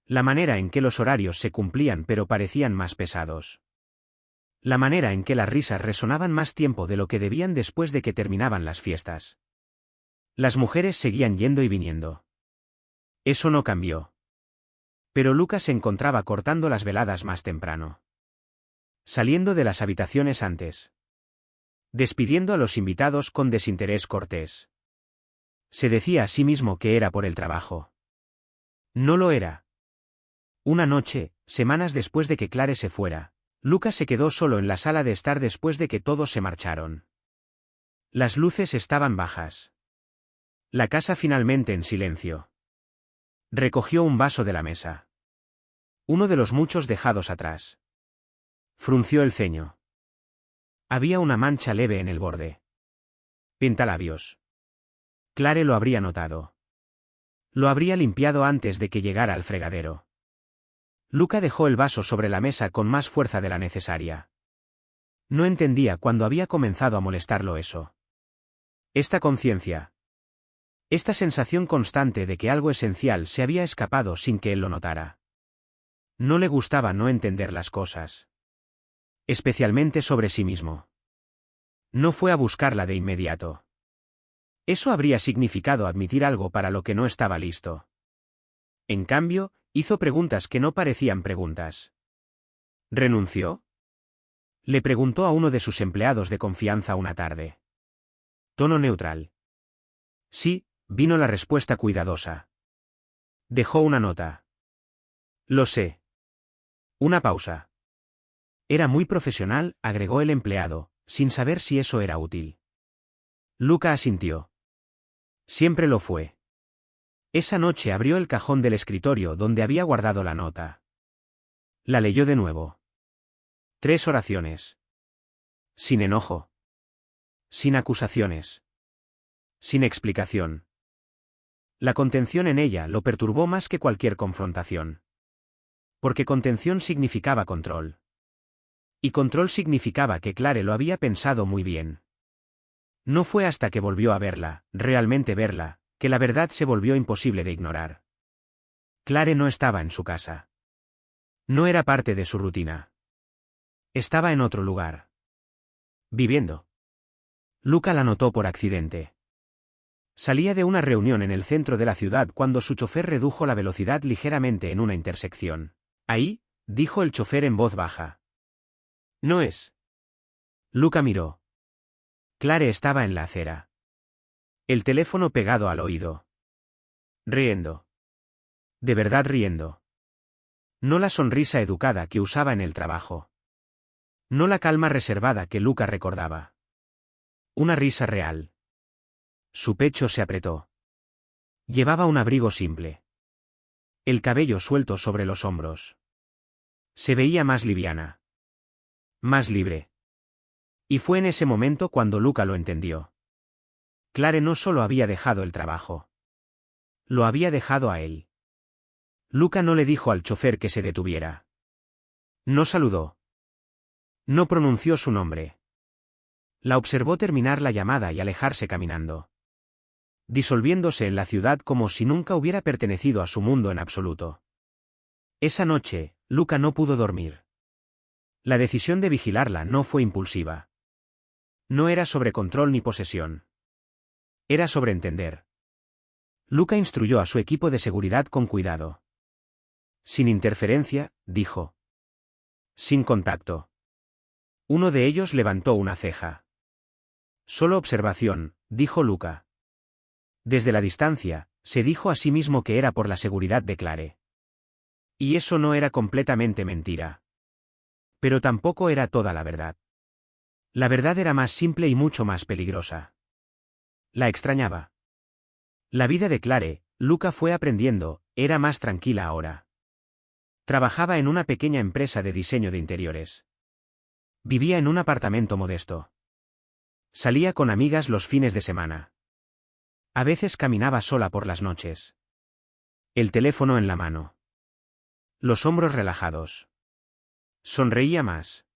La manera en que los horarios se cumplían pero parecían más pesados. La manera en que las risas resonaban más tiempo de lo que debían después de que terminaban las fiestas. Las mujeres seguían yendo y viniendo. Eso no cambió. Pero Lucas se encontraba cortando las veladas más temprano. Saliendo de las habitaciones antes. Despidiendo a los invitados con desinterés cortés. Se decía a sí mismo que era por el trabajo. No lo era. Una noche, semanas después de que Clare se fuera, Lucas se quedó solo en la sala de estar después de que todos se marcharon. Las luces estaban bajas. La casa finalmente en silencio. Recogió un vaso de la mesa. Uno de los muchos dejados atrás. Frunció el ceño. Había una mancha leve en el borde. Pintalabios. Clare lo habría notado. Lo habría limpiado antes de que llegara al fregadero. Luca dejó el vaso sobre la mesa con más fuerza de la necesaria. No entendía cuándo había comenzado a molestarlo eso. Esta conciencia. Esta sensación constante de que algo esencial se había escapado sin que él lo notara. No le gustaba no entender las cosas. Especialmente sobre sí mismo. No fue a buscarla de inmediato. Eso habría significado admitir algo para lo que no estaba listo. En cambio, hizo preguntas que no parecían preguntas. ¿Renunció? Le preguntó a uno de sus empleados de confianza una tarde. Tono neutral. Sí, vino la respuesta cuidadosa. Dejó una nota. Lo sé. Una pausa. Era muy profesional, agregó el empleado, sin saber si eso era útil. Luca asintió. Siempre lo fue. Esa noche abrió el cajón del escritorio donde había guardado la nota. La leyó de nuevo. 3 oraciones. Sin enojo. Sin acusaciones. Sin explicación. La contención en ella lo perturbó más que cualquier confrontación. Porque contención significaba control. Y control significaba que Clare lo había pensado muy bien. No fue hasta que volvió a verla, realmente verla, que la verdad se volvió imposible de ignorar. Clare no estaba en su casa. No era parte de su rutina. Estaba en otro lugar. Viviendo. Luca la notó por accidente. Salía de una reunión en el centro de la ciudad cuando su chofer redujo la velocidad ligeramente en una intersección. Ahí, dijo el chofer en voz baja. No es. Luca miró. Clare estaba en la acera. El teléfono pegado al oído. Riendo. De verdad riendo. No la sonrisa educada que usaba en el trabajo. No la calma reservada que Luca recordaba. Una risa real. Su pecho se apretó. Llevaba un abrigo simple. El cabello suelto sobre los hombros. Se veía más liviana. Más libre. Y fue en ese momento cuando Luca lo entendió. Clare no solo había dejado el trabajo. Lo había dejado a él. Luca no le dijo al chofer que se detuviera. No saludó. No pronunció su nombre. La observó terminar la llamada y alejarse caminando. Disolviéndose en la ciudad como si nunca hubiera pertenecido a su mundo en absoluto. Esa noche, Luca no pudo dormir. La decisión de vigilarla no fue impulsiva. No era sobre control ni posesión. Era sobre entender. Luca instruyó a su equipo de seguridad con cuidado. Sin interferencia, dijo. Sin contacto. Uno de ellos levantó una ceja. Solo observación, dijo Luca. Desde la distancia, se dijo a sí mismo que era por la seguridad de Clare. Y eso no era completamente mentira. Pero tampoco era toda la verdad. La verdad era más simple y mucho más peligrosa. La extrañaba. La vida de Clare, Luca fue aprendiendo, era más tranquila ahora. Trabajaba en una pequeña empresa de diseño de interiores. Vivía en un apartamento modesto. Salía con amigas los fines de semana. A veces caminaba sola por las noches. El teléfono en la mano. Los hombros relajados. Sonreía más.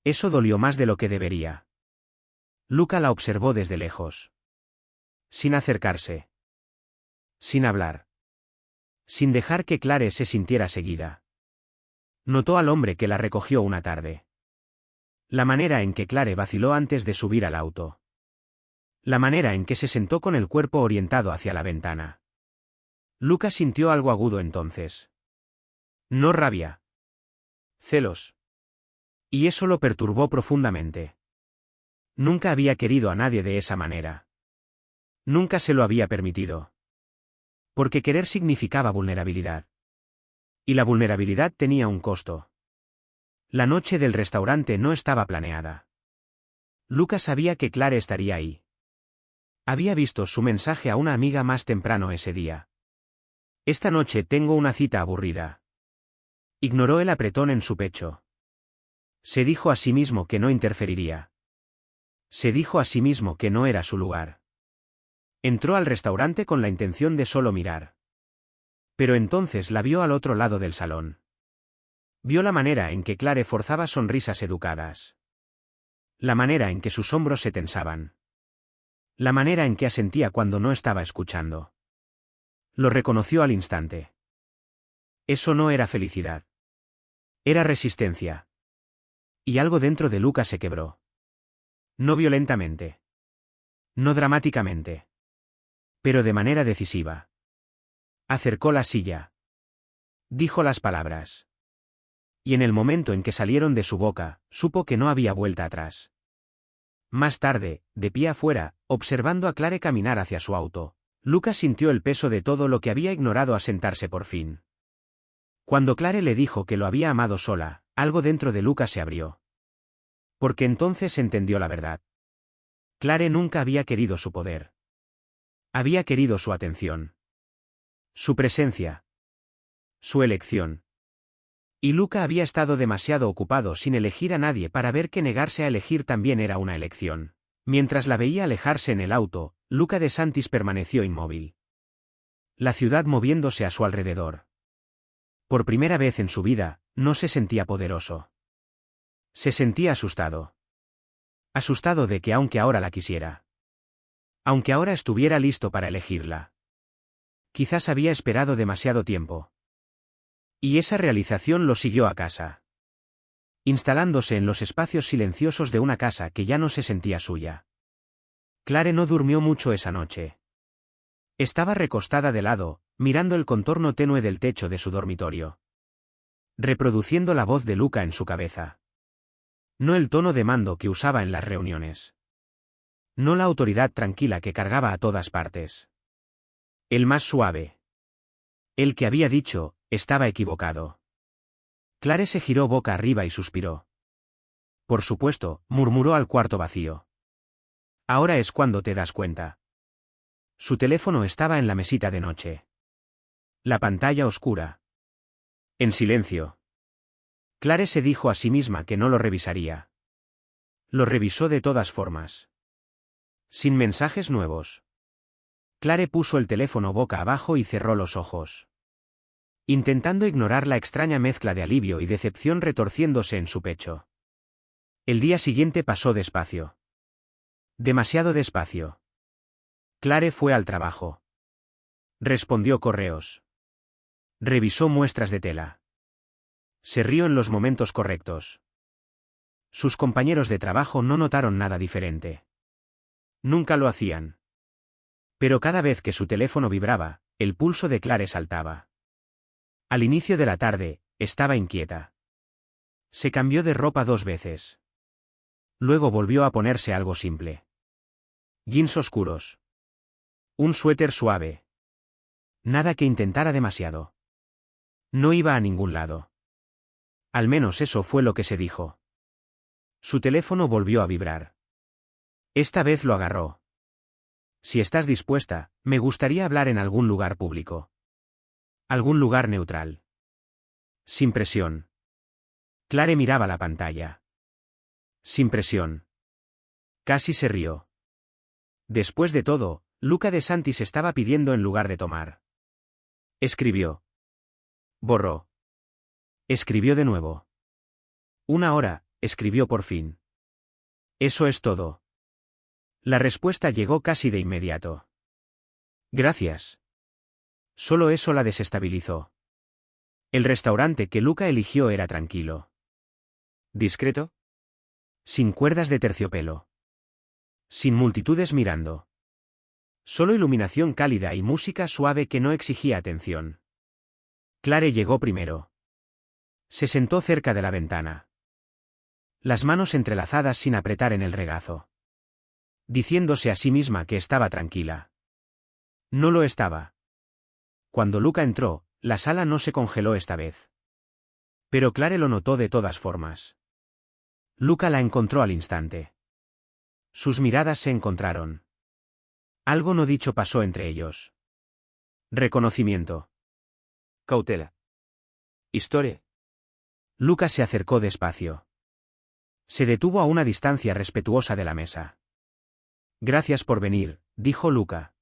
Eso dolió más de lo que debería. Luca la observó desde lejos. Sin acercarse. Sin hablar. Sin dejar que Clare se sintiera seguida. Notó al hombre que la recogió una tarde. La manera en que Clare vaciló antes de subir al auto. La manera en que se sentó con el cuerpo orientado hacia la ventana. Luca sintió algo agudo entonces. No rabia. Celos. Y eso lo perturbó profundamente. Nunca había querido a nadie de esa manera. Nunca se lo había permitido. Porque querer significaba vulnerabilidad. Y la vulnerabilidad tenía un costo. La noche del restaurante no estaba planeada. Luca sabía que Clare estaría ahí. Había visto su mensaje a una amiga más temprano ese día. Esta noche tengo una cita aburrida. Ignoró el apretón en su pecho. Se dijo a sí mismo que no interferiría. Se dijo a sí mismo que no era su lugar. Entró al restaurante con la intención de solo mirar. Pero entonces la vio al otro lado del salón. Vio la manera en que Clare forzaba sonrisas educadas. La manera en que sus hombros se tensaban. La manera en que asentía cuando no estaba escuchando. Lo reconoció al instante. Eso no era felicidad. Era resistencia. Y algo dentro de Luca se quebró. No violentamente. No dramáticamente. Pero de manera decisiva. Acercó la silla. Dijo las palabras. Y en el momento en que salieron de su boca, supo que no había vuelta atrás. Más tarde, de pie afuera, observando a Clare caminar hacia su auto, Luca sintió el peso de todo lo que había ignorado asentarse por fin. Cuando Clare le dijo que lo había amado sola, algo dentro de Luca se abrió. Porque entonces entendió la verdad. Clare nunca había querido su poder. Había querido su atención. Su presencia. Su elección. Y Luca había estado demasiado ocupado sin elegir a nadie para ver que negarse a elegir también era una elección. Mientras la veía alejarse en el auto, Luca de Santis permaneció inmóvil. La ciudad moviéndose a su alrededor. Por primera vez en su vida, no se sentía poderoso. Se sentía asustado. Asustado de que aunque ahora la quisiera. Aunque ahora estuviera listo para elegirla. Quizás había esperado demasiado tiempo. Y esa realización lo siguió a casa. Instalándose en los espacios silenciosos de una casa que ya no se sentía suya. Clare no durmió mucho esa noche. Estaba recostada de lado, mirando el contorno tenue del techo de su dormitorio. Reproduciendo la voz de Luca en su cabeza. No el tono de mando que usaba en las reuniones. No la autoridad tranquila que cargaba a todas partes. El más suave. El que había dicho, estaba equivocado. Clare se giró boca arriba y suspiró. Por supuesto, murmuró al cuarto vacío. Ahora es cuando te das cuenta. Su teléfono estaba en la mesita de noche. La pantalla oscura. En silencio. Clare se dijo a sí misma que no lo revisaría. Lo revisó de todas formas. Sin mensajes nuevos. Clare puso el teléfono boca abajo y cerró los ojos. Intentando ignorar la extraña mezcla de alivio y decepción retorciéndose en su pecho. El día siguiente pasó despacio. Demasiado despacio. Clare fue al trabajo. Respondió correos. Revisó muestras de tela. Se rió en los momentos correctos. Sus compañeros de trabajo no notaron nada diferente. Nunca lo hacían. Pero cada vez que su teléfono vibraba, el pulso de Clare saltaba. Al inicio de la tarde, estaba inquieta. Se cambió de ropa 2 veces. Luego volvió a ponerse algo simple. Jeans oscuros. Un suéter suave. Nada que intentara demasiado. No iba a ningún lado. Al menos eso fue lo que se dijo. Su teléfono volvió a vibrar. Esta vez lo agarró. Si estás dispuesta, me gustaría hablar en algún lugar público. Algún lugar neutral. Sin presión. Clare miraba la pantalla. Sin presión. Casi se rió. Después de todo, Luca de Santis estaba pidiendo en lugar de tomar. Escribió. Borró. Escribió de nuevo. 1 hora, escribió por fin. Eso es todo. La respuesta llegó casi de inmediato. Gracias. Solo eso la desestabilizó. El restaurante que Luca eligió era tranquilo. Discreto. Sin cuerdas de terciopelo. Sin multitudes mirando. Solo iluminación cálida y música suave que no exigía atención. Clare llegó primero. Se sentó cerca de la ventana. Las manos entrelazadas sin apretar en el regazo. Diciéndose a sí misma que estaba tranquila. No lo estaba. Cuando Luca entró, la sala no se congeló esta vez. Pero Clare lo notó de todas formas. Luca la encontró al instante. Sus miradas se encontraron. Algo no dicho pasó entre ellos. Reconocimiento. Cautela. Historia. Luca se acercó despacio. Se detuvo a una distancia respetuosa de la mesa. Gracias por venir, dijo Luca.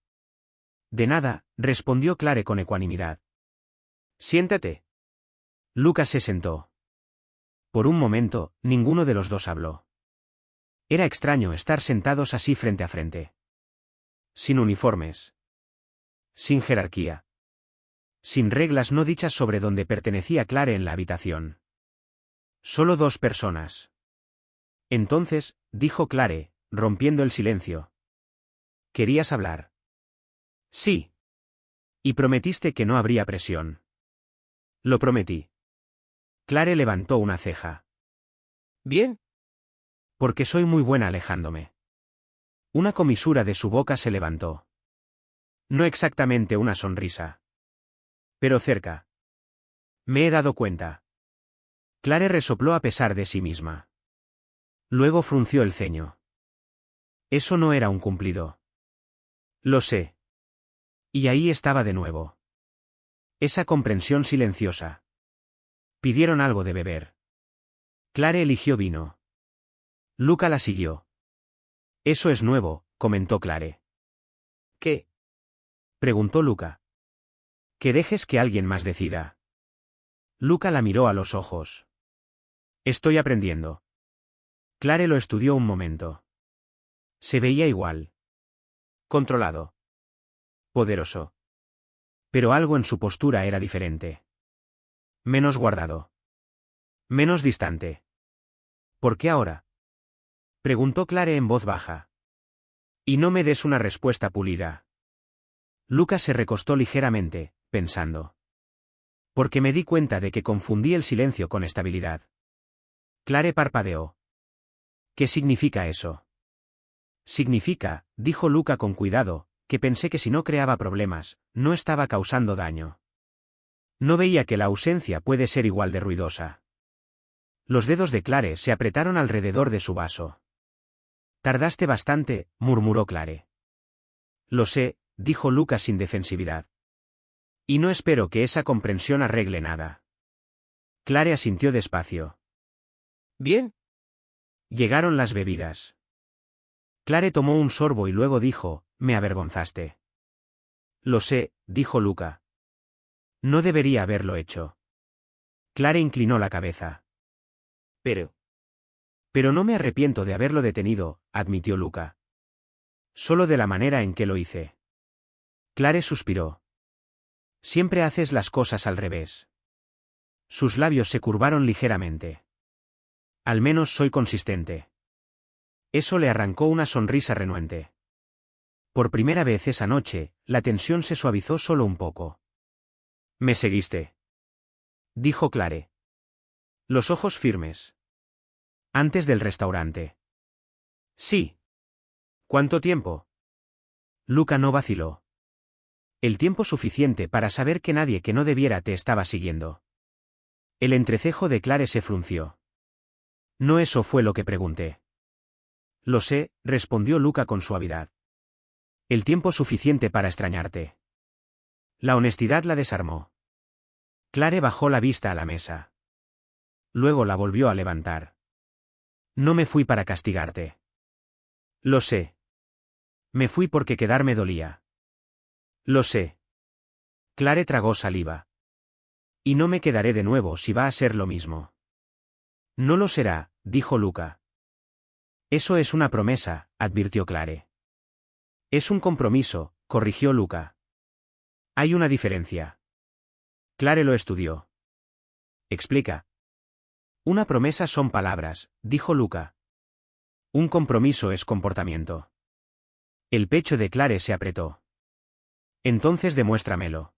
De nada, respondió Clare con ecuanimidad. Siéntate. Luca se sentó. Por un momento, ninguno de los dos habló. Era extraño estar sentados así frente a frente. Sin uniformes. Sin jerarquía. Sin reglas no dichas sobre dónde pertenecía Clare en la habitación. Solo 2 personas. Entonces, dijo Clare, rompiendo el silencio. ¿Querías hablar? Sí. Y prometiste que no habría presión. Lo prometí. Clare levantó una ceja. Bien. Porque soy muy buena alejándome. Una comisura de su boca se levantó. No exactamente una sonrisa. Pero cerca. Me he dado cuenta. Clare resopló a pesar de sí misma. Luego frunció el ceño. Eso no era un cumplido. Lo sé. Y ahí estaba de nuevo. Esa comprensión silenciosa. Pidieron algo de beber. Clare eligió vino. Luca la siguió. Eso es nuevo, comentó Clare. ¿Qué? Preguntó Luca. Que dejes que alguien más decida. Luca la miró a los ojos. Estoy aprendiendo. Clare lo estudió un momento. Se veía igual. Controlado. Poderoso. Pero algo en su postura era diferente. Menos guardado. Menos distante. ¿Por qué ahora? Preguntó Clare en voz baja. Y no me des una respuesta pulida. Luca se recostó ligeramente, pensando. Porque me di cuenta de que confundí el silencio con estabilidad. Clare parpadeó. ¿Qué significa eso? Significa, dijo Luca con cuidado, que pensé que si no creaba problemas, no estaba causando daño. No veía que la ausencia puede ser igual de ruidosa. Los dedos de Clare se apretaron alrededor de su vaso. Tardaste bastante, murmuró Clare. Lo sé, dijo Luca sin defensividad. Y no espero que esa comprensión arregle nada. Clare asintió despacio. Bien. Llegaron las bebidas. Clare tomó un sorbo y luego dijo, me avergonzaste. Lo sé, dijo Luca. No debería haberlo hecho. Clare inclinó la cabeza. Pero no me arrepiento de haberlo detenido, admitió Luca. Solo de la manera en que lo hice. Clare suspiró. Siempre haces las cosas al revés. Sus labios se curvaron ligeramente. Al menos soy consistente. Eso le arrancó una sonrisa renuente. Por primera vez esa noche, la tensión se suavizó solo un poco. ¿Me seguiste?, dijo Clare. Los ojos firmes. Antes del restaurante. Sí. ¿Cuánto tiempo? Luca no vaciló. El tiempo suficiente para saber que nadie que no debiera te estaba siguiendo. El entrecejo de Clare se frunció. No, eso fue lo que pregunté. Lo sé, respondió Luca con suavidad. El tiempo suficiente para extrañarte. La honestidad la desarmó. Clare bajó la vista a la mesa. Luego la volvió a levantar. No me fui para castigarte. Lo sé. Me fui porque quedarme dolía. Lo sé. Clare tragó saliva. Y no me quedaré de nuevo si va a ser lo mismo. No lo será, dijo Luca. Eso es una promesa, advirtió Clare. Es un compromiso, corrigió Luca. Hay una diferencia. Clare lo estudió. Explica. Una promesa son palabras, dijo Luca. Un compromiso es comportamiento. El pecho de Clare se apretó. Entonces demuéstramelo.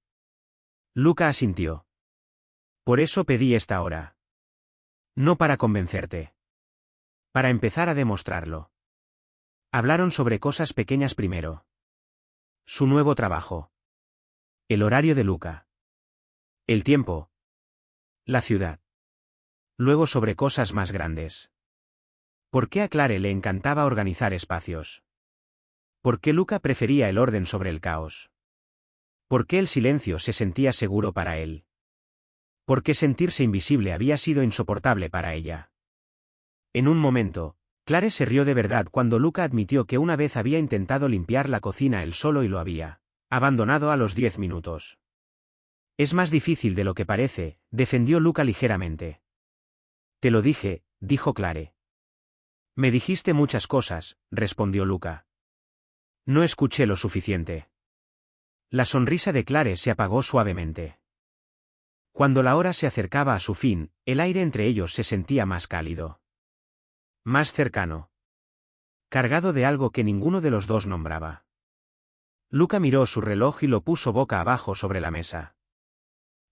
Luca asintió. Por eso pedí esta hora. No para convencerte. Para empezar a demostrarlo. Hablaron sobre cosas pequeñas primero. Su nuevo trabajo. El horario de Luca. El tiempo. La ciudad. Luego sobre cosas más grandes. ¿Por qué a Clare le encantaba organizar espacios? ¿Por qué Luca prefería el orden sobre el caos? ¿Por qué el silencio se sentía seguro para él? ¿Por qué sentirse invisible había sido insoportable para ella? En un momento, Clare se rió de verdad cuando Luca admitió que una vez había intentado limpiar la cocina él solo y lo había abandonado a los 10 minutos. Es más difícil de lo que parece, defendió Luca ligeramente. Te lo dije, dijo Clare. Me dijiste muchas cosas, respondió Luca. No escuché lo suficiente. La sonrisa de Clare se apagó suavemente. Cuando la hora se acercaba a su fin, el aire entre ellos se sentía más cálido. Más cercano. Cargado de algo que ninguno de los dos nombraba. Luca miró su reloj y lo puso boca abajo sobre la mesa.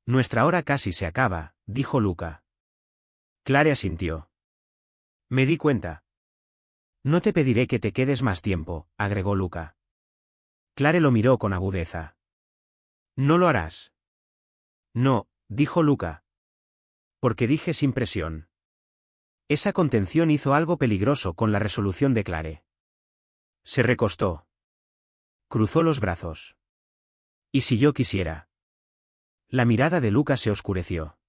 Nuestra hora casi se acaba, dijo Luca. Clare asintió. Me di cuenta. No te pediré que te quedes más tiempo, agregó Luca. Clare lo miró con agudeza. ¿No lo harás? No, dijo Luca. Porque dije sin presión. Esa contención hizo algo peligroso con la resolución de Clare. Se recostó. Cruzó los brazos. ¿Y si yo quisiera? La mirada de Luca se oscureció.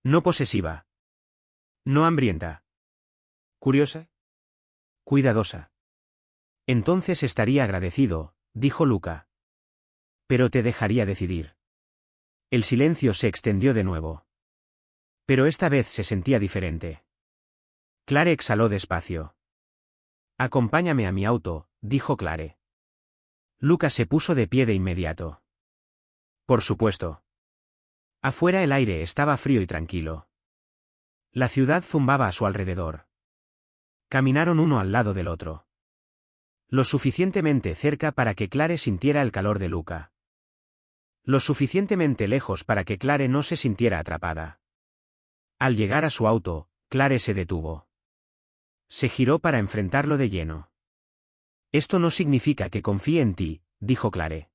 No posesiva. No hambrienta. ¿Curiosa? Cuidadosa. Entonces estaría agradecido, dijo Luca. Pero te dejaría decidir. El silencio se extendió de nuevo. Pero esta vez se sentía diferente. Clare exhaló despacio. Acompáñame a mi auto, dijo Clare. Luca se puso de pie de inmediato. Por supuesto. Afuera el aire estaba frío y tranquilo. La ciudad zumbaba a su alrededor. Caminaron uno al lado del otro. Lo suficientemente cerca para que Clare sintiera el calor de Luca. Lo suficientemente lejos para que Clare no se sintiera atrapada. Al llegar a su auto, Clare se detuvo. Se giró para enfrentarlo de lleno. Esto no significa que confíe en ti, dijo Clare.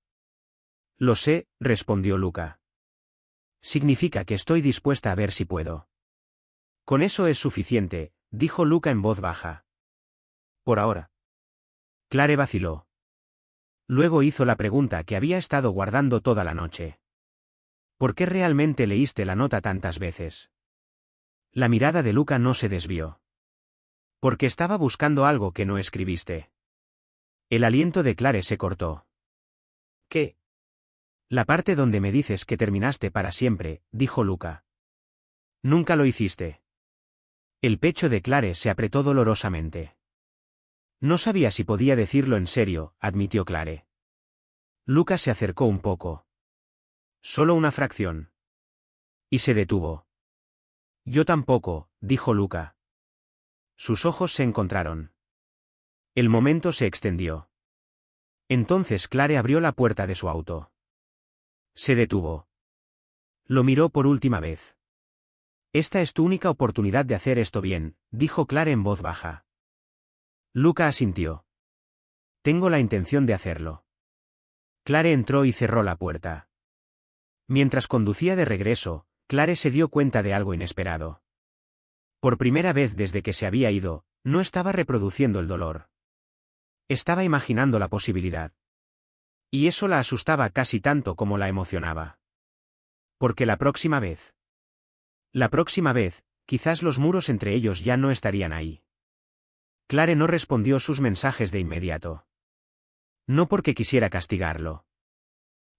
Lo sé, respondió Luca. Significa que estoy dispuesta a ver si puedo. Con eso es suficiente, dijo Luca en voz baja. Por ahora. Clare vaciló. Luego hizo la pregunta que había estado guardando toda la noche. ¿Por qué realmente leíste la nota tantas veces? La mirada de Luca no se desvió. Porque estaba buscando algo que no escribiste. El aliento de Clare se cortó. ¿Qué? La parte donde me dices que terminaste para siempre, dijo Luca. Nunca lo hiciste. El pecho de Clare se apretó dolorosamente. No sabía si podía decirlo en serio, admitió Clare. Luca se acercó un poco. Solo una fracción. Y se detuvo. Yo tampoco, dijo Luca. Sus ojos se encontraron. El momento se extendió. Entonces Clare abrió la puerta de su auto. Se detuvo. Lo miró por última vez. Esta es tu única oportunidad de hacer esto bien, dijo Clare en voz baja. Luca asintió. Tengo la intención de hacerlo. Clare entró y cerró la puerta. Mientras conducía de regreso, Clare se dio cuenta de algo inesperado. Por primera vez desde que se había ido, no estaba reproduciendo el dolor. Estaba imaginando la posibilidad. Y eso la asustaba casi tanto como la emocionaba. Porque la próxima vez, quizás los muros entre ellos ya no estarían ahí. Clare no respondió sus mensajes de inmediato. No porque quisiera castigarlo.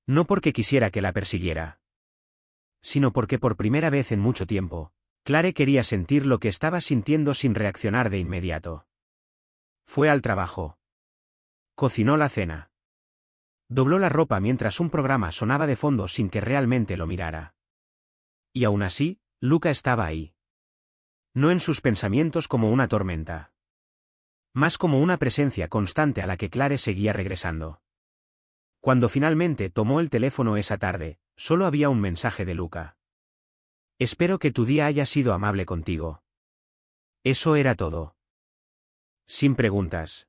No porque quisiera que la persiguiera. Sino porque por primera vez en mucho tiempo, Clare quería sentir lo que estaba sintiendo sin reaccionar de inmediato. Fue al trabajo. Cocinó la cena. Dobló la ropa mientras un programa sonaba de fondo sin que realmente lo mirara. Y aún así, Luca estaba ahí. No en sus pensamientos como una tormenta. Más como una presencia constante a la que Clare seguía regresando. Cuando finalmente tomó el teléfono esa tarde, solo había un mensaje de Luca. Espero que tu día haya sido amable contigo. Eso era todo. Sin preguntas.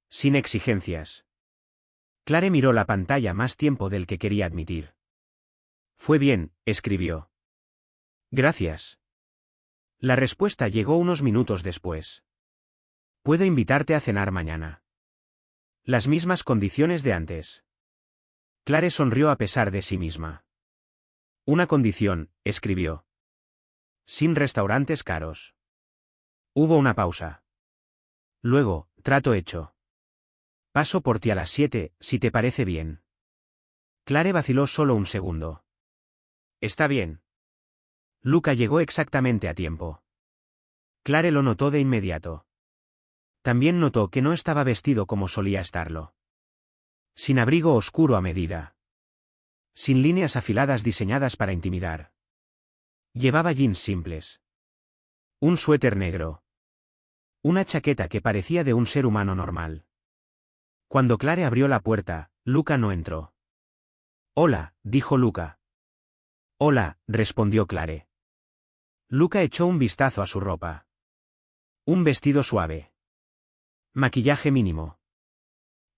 Sin exigencias. Clare miró la pantalla más tiempo del que quería admitir. Fue bien, escribió. Gracias. La respuesta llegó unos minutos después. Puedo invitarte a cenar mañana. Las mismas condiciones de antes. Clare sonrió a pesar de sí misma. Una condición, escribió. Sin restaurantes caros. Hubo una pausa. Luego, trato hecho. Paso por ti a las 7, si te parece bien. Clare vaciló solo un segundo. Está bien. Luca llegó exactamente a tiempo. Clare lo notó de inmediato. También notó que no estaba vestido como solía estarlo. Sin abrigo oscuro a medida. Sin líneas afiladas diseñadas para intimidar. Llevaba jeans simples. Un suéter negro. Una chaqueta que parecía de un ser humano normal. Cuando Clare abrió la puerta, Luca no entró. Hola, dijo Luca. Hola, respondió Clare. Luca echó un vistazo a su ropa. Un vestido suave. Maquillaje mínimo.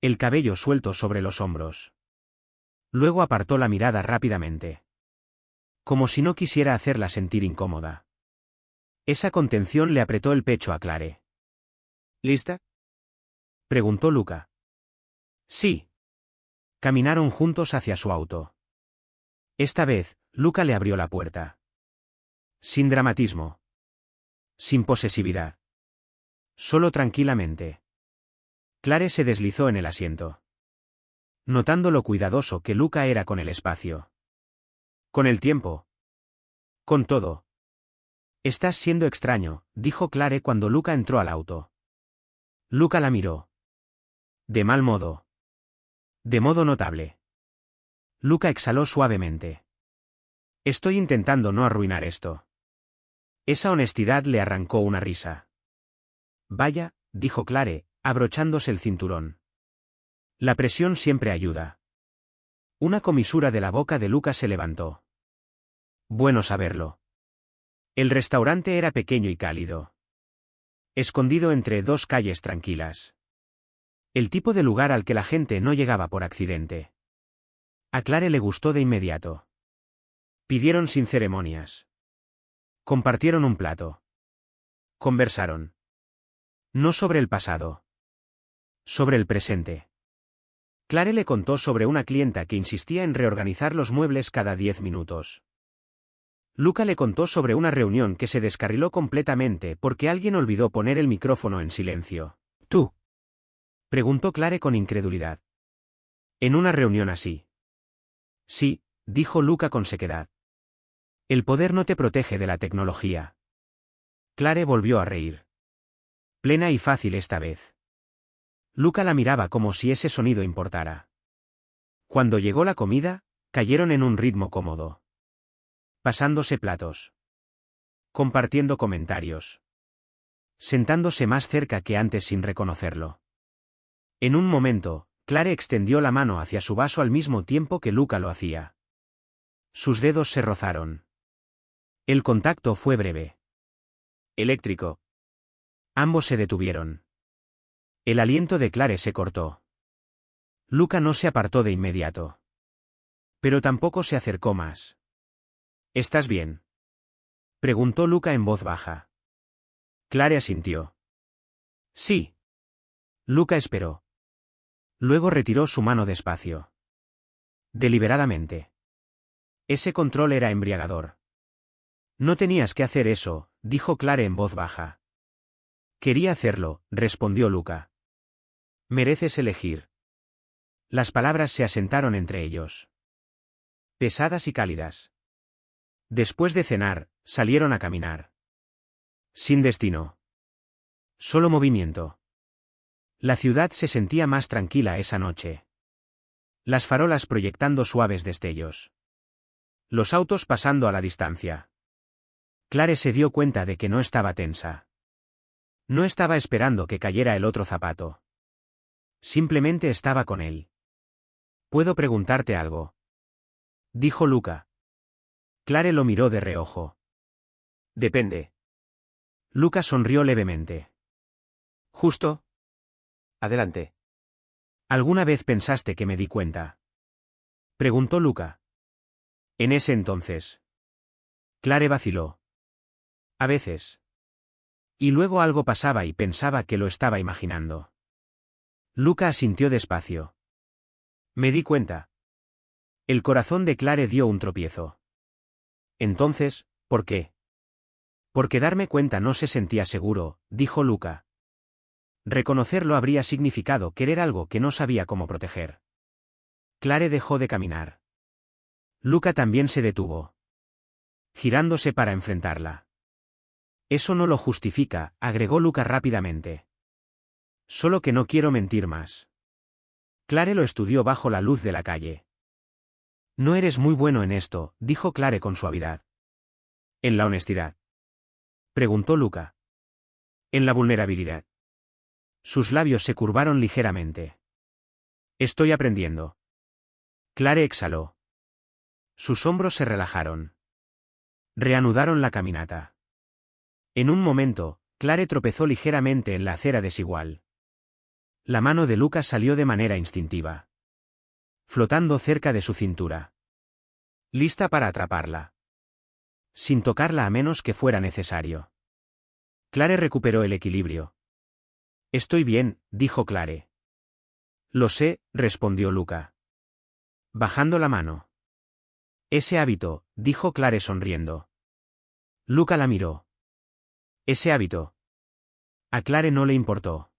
El cabello suelto sobre los hombros. Luego apartó la mirada rápidamente. Como si no quisiera hacerla sentir incómoda. Esa contención le apretó el pecho a Clare. ¿Lista? Preguntó Luca. Sí. Caminaron juntos hacia su auto. Esta vez, Luca le abrió la puerta. Sin dramatismo. Sin posesividad. Solo tranquilamente. Clare se deslizó en el asiento. Notando lo cuidadoso que Luca era con el espacio. Con el tiempo. Con todo. Estás siendo extraño, dijo Clare cuando Luca entró al auto. Luca la miró. De mal modo. De modo notable. Luca exhaló suavemente. Estoy intentando no arruinar esto. Esa honestidad le arrancó una risa. Vaya, dijo Clare, abrochándose el cinturón. La presión siempre ayuda. Una comisura de la boca de Luca se levantó. Bueno saberlo. El restaurante era pequeño y cálido. Escondido entre dos calles tranquilas. El tipo de lugar al que la gente no llegaba por accidente. A Clare le gustó de inmediato. Pidieron sin ceremonias. Compartieron un plato. Conversaron. No sobre el pasado. Sobre el presente. Clare le contó sobre una clienta que insistía en reorganizar los muebles cada 10 minutos. Luca le contó sobre una reunión que se descarriló completamente porque alguien olvidó poner el micrófono en silencio. ¿Tú? Preguntó Clare con incredulidad. ¿En una reunión así? Sí, dijo Luca con sequedad. El poder no te protege de la tecnología. Clare volvió a reír. Plena y fácil esta vez. Luca la miraba como si ese sonido importara. Cuando llegó la comida, cayeron en un ritmo cómodo. Pasándose platos. Compartiendo comentarios. Sentándose más cerca que antes sin reconocerlo. En un momento, Clare extendió la mano hacia su vaso al mismo tiempo que Luca lo hacía. Sus dedos se rozaron. El contacto fue breve. Eléctrico. Ambos se detuvieron. El aliento de Clare se cortó. Luca no se apartó de inmediato. Pero tampoco se acercó más. ¿Estás bien?, preguntó Luca en voz baja. Clare asintió. Sí. Luca esperó. Luego retiró su mano despacio. Deliberadamente. Ese control era embriagador. No tenías que hacer eso, dijo Clare en voz baja. Quería hacerlo, respondió Luca. Mereces elegir. Las palabras se asentaron entre ellos. Pesadas y cálidas. Después de cenar, salieron a caminar. Sin destino. Solo movimiento. La ciudad se sentía más tranquila esa noche. Las farolas proyectando suaves destellos. Los autos pasando a la distancia. Clare se dio cuenta de que no estaba tensa. No estaba esperando que cayera el otro zapato. Simplemente estaba con él. ¿Puedo preguntarte algo?, dijo Luca. Clare lo miró de reojo. Depende. Luca sonrió levemente. ¿Justo? Adelante. ¿Alguna vez pensaste que me di cuenta?, preguntó Luca. En ese entonces. Clare vaciló. A veces. Y luego algo pasaba y pensaba que lo estaba imaginando. Luca asintió despacio. Me di cuenta. El corazón de Clare dio un tropiezo. Entonces, ¿por qué? Porque darme cuenta no se sentía seguro, dijo Luca. Reconocerlo habría significado querer algo que no sabía cómo proteger. Clare dejó de caminar. Luca también se detuvo. Girándose para enfrentarla. Eso no lo justifica, agregó Luca rápidamente. Solo que no quiero mentir más. Clare lo estudió bajo la luz de la calle. No eres muy bueno en esto, dijo Clare con suavidad. ¿En la honestidad?, preguntó Luca. En la vulnerabilidad. Sus labios se curvaron ligeramente. Estoy aprendiendo. Clare exhaló. Sus hombros se relajaron. Reanudaron la caminata. En un momento, Clare tropezó ligeramente en la acera desigual. La mano de Luca salió de manera instintiva. Flotando cerca de su cintura. Lista para atraparla. Sin tocarla a menos que fuera necesario. Clare recuperó el equilibrio. Estoy bien, dijo Clare. Lo sé, respondió Luca. Bajando la mano. Ese hábito, dijo Clare sonriendo. Luca la miró. Ese hábito. A Clare no le importó.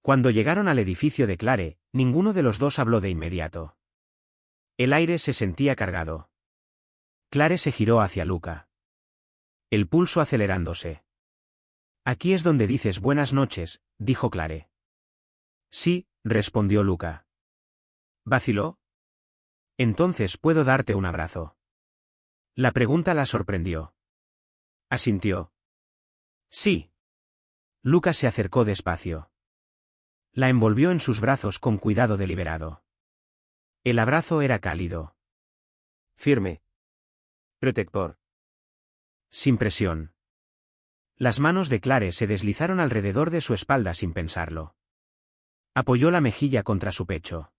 Cuando llegaron al edificio de Clare, ninguno de los dos habló de inmediato. El aire se sentía cargado. Clare se giró hacia Luca. El pulso acelerándose. Aquí es donde dices buenas noches, dijo Clare. Sí, respondió Luca. ¿Vaciló? Entonces puedo darte un abrazo. La pregunta la sorprendió. Asintió. Sí. Luca se acercó despacio. La envolvió en sus brazos con cuidado deliberado. El abrazo era cálido. Firme. Protector. Sin presión. Las manos de Clare se deslizaron alrededor de su espalda sin pensarlo. Apoyó la mejilla contra su pecho.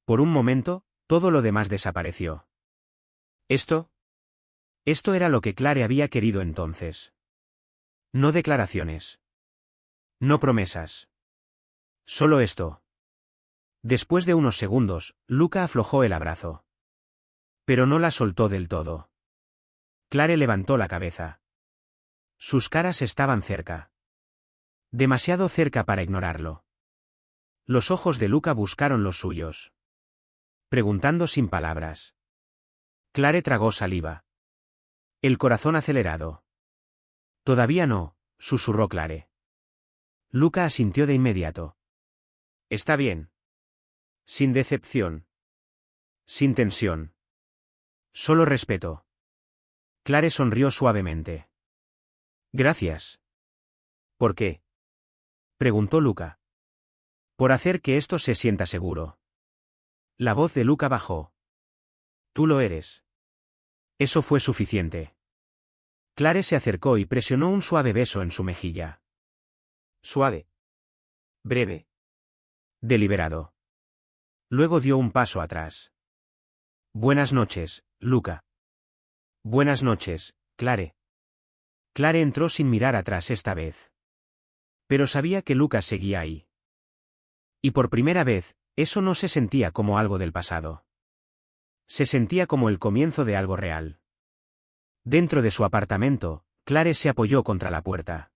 Por un momento, todo lo demás desapareció. ¿Esto? Esto era lo que Clare había querido entonces. No declaraciones. No promesas. Solo esto. Después de unos segundos, Luca aflojó el abrazo. Pero no la soltó del todo. Clare levantó la cabeza. Sus caras estaban cerca. Demasiado cerca para ignorarlo. Los ojos de Luca buscaron los suyos. Preguntando sin palabras. Clare tragó saliva. El corazón acelerado. Todavía no, susurró Clare. Luca asintió de inmediato. Está bien. Sin decepción. Sin tensión. Solo respeto. Clare sonrió suavemente. Gracias. ¿Por qué? Preguntó Luca. Por hacer que esto se sienta seguro. La voz de Luca bajó. Tú lo eres. Eso fue suficiente. Clare se acercó y presionó un suave beso en su mejilla. Suave. Breve. Deliberado. Luego dio un paso atrás. Buenas noches, Luca. Buenas noches, Clare. Clare entró sin mirar atrás esta vez. Pero sabía que Luca seguía ahí. Y por primera vez, eso no se sentía como algo del pasado. Se sentía como el comienzo de algo real. Dentro de su apartamento, Clare se apoyó contra la puerta.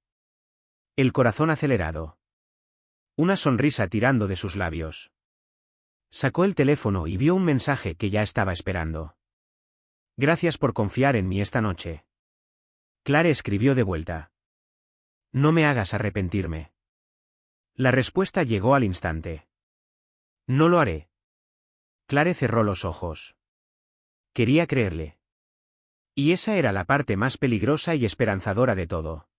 El corazón acelerado. Una sonrisa tirando de sus labios. Sacó el teléfono y vio un mensaje que ya estaba esperando. Gracias por confiar en mí esta noche. Clare escribió de vuelta. No me hagas arrepentirme. La respuesta llegó al instante. No lo haré. Clare cerró los ojos. Quería creerle. Y esa era la parte más peligrosa y esperanzadora de todo.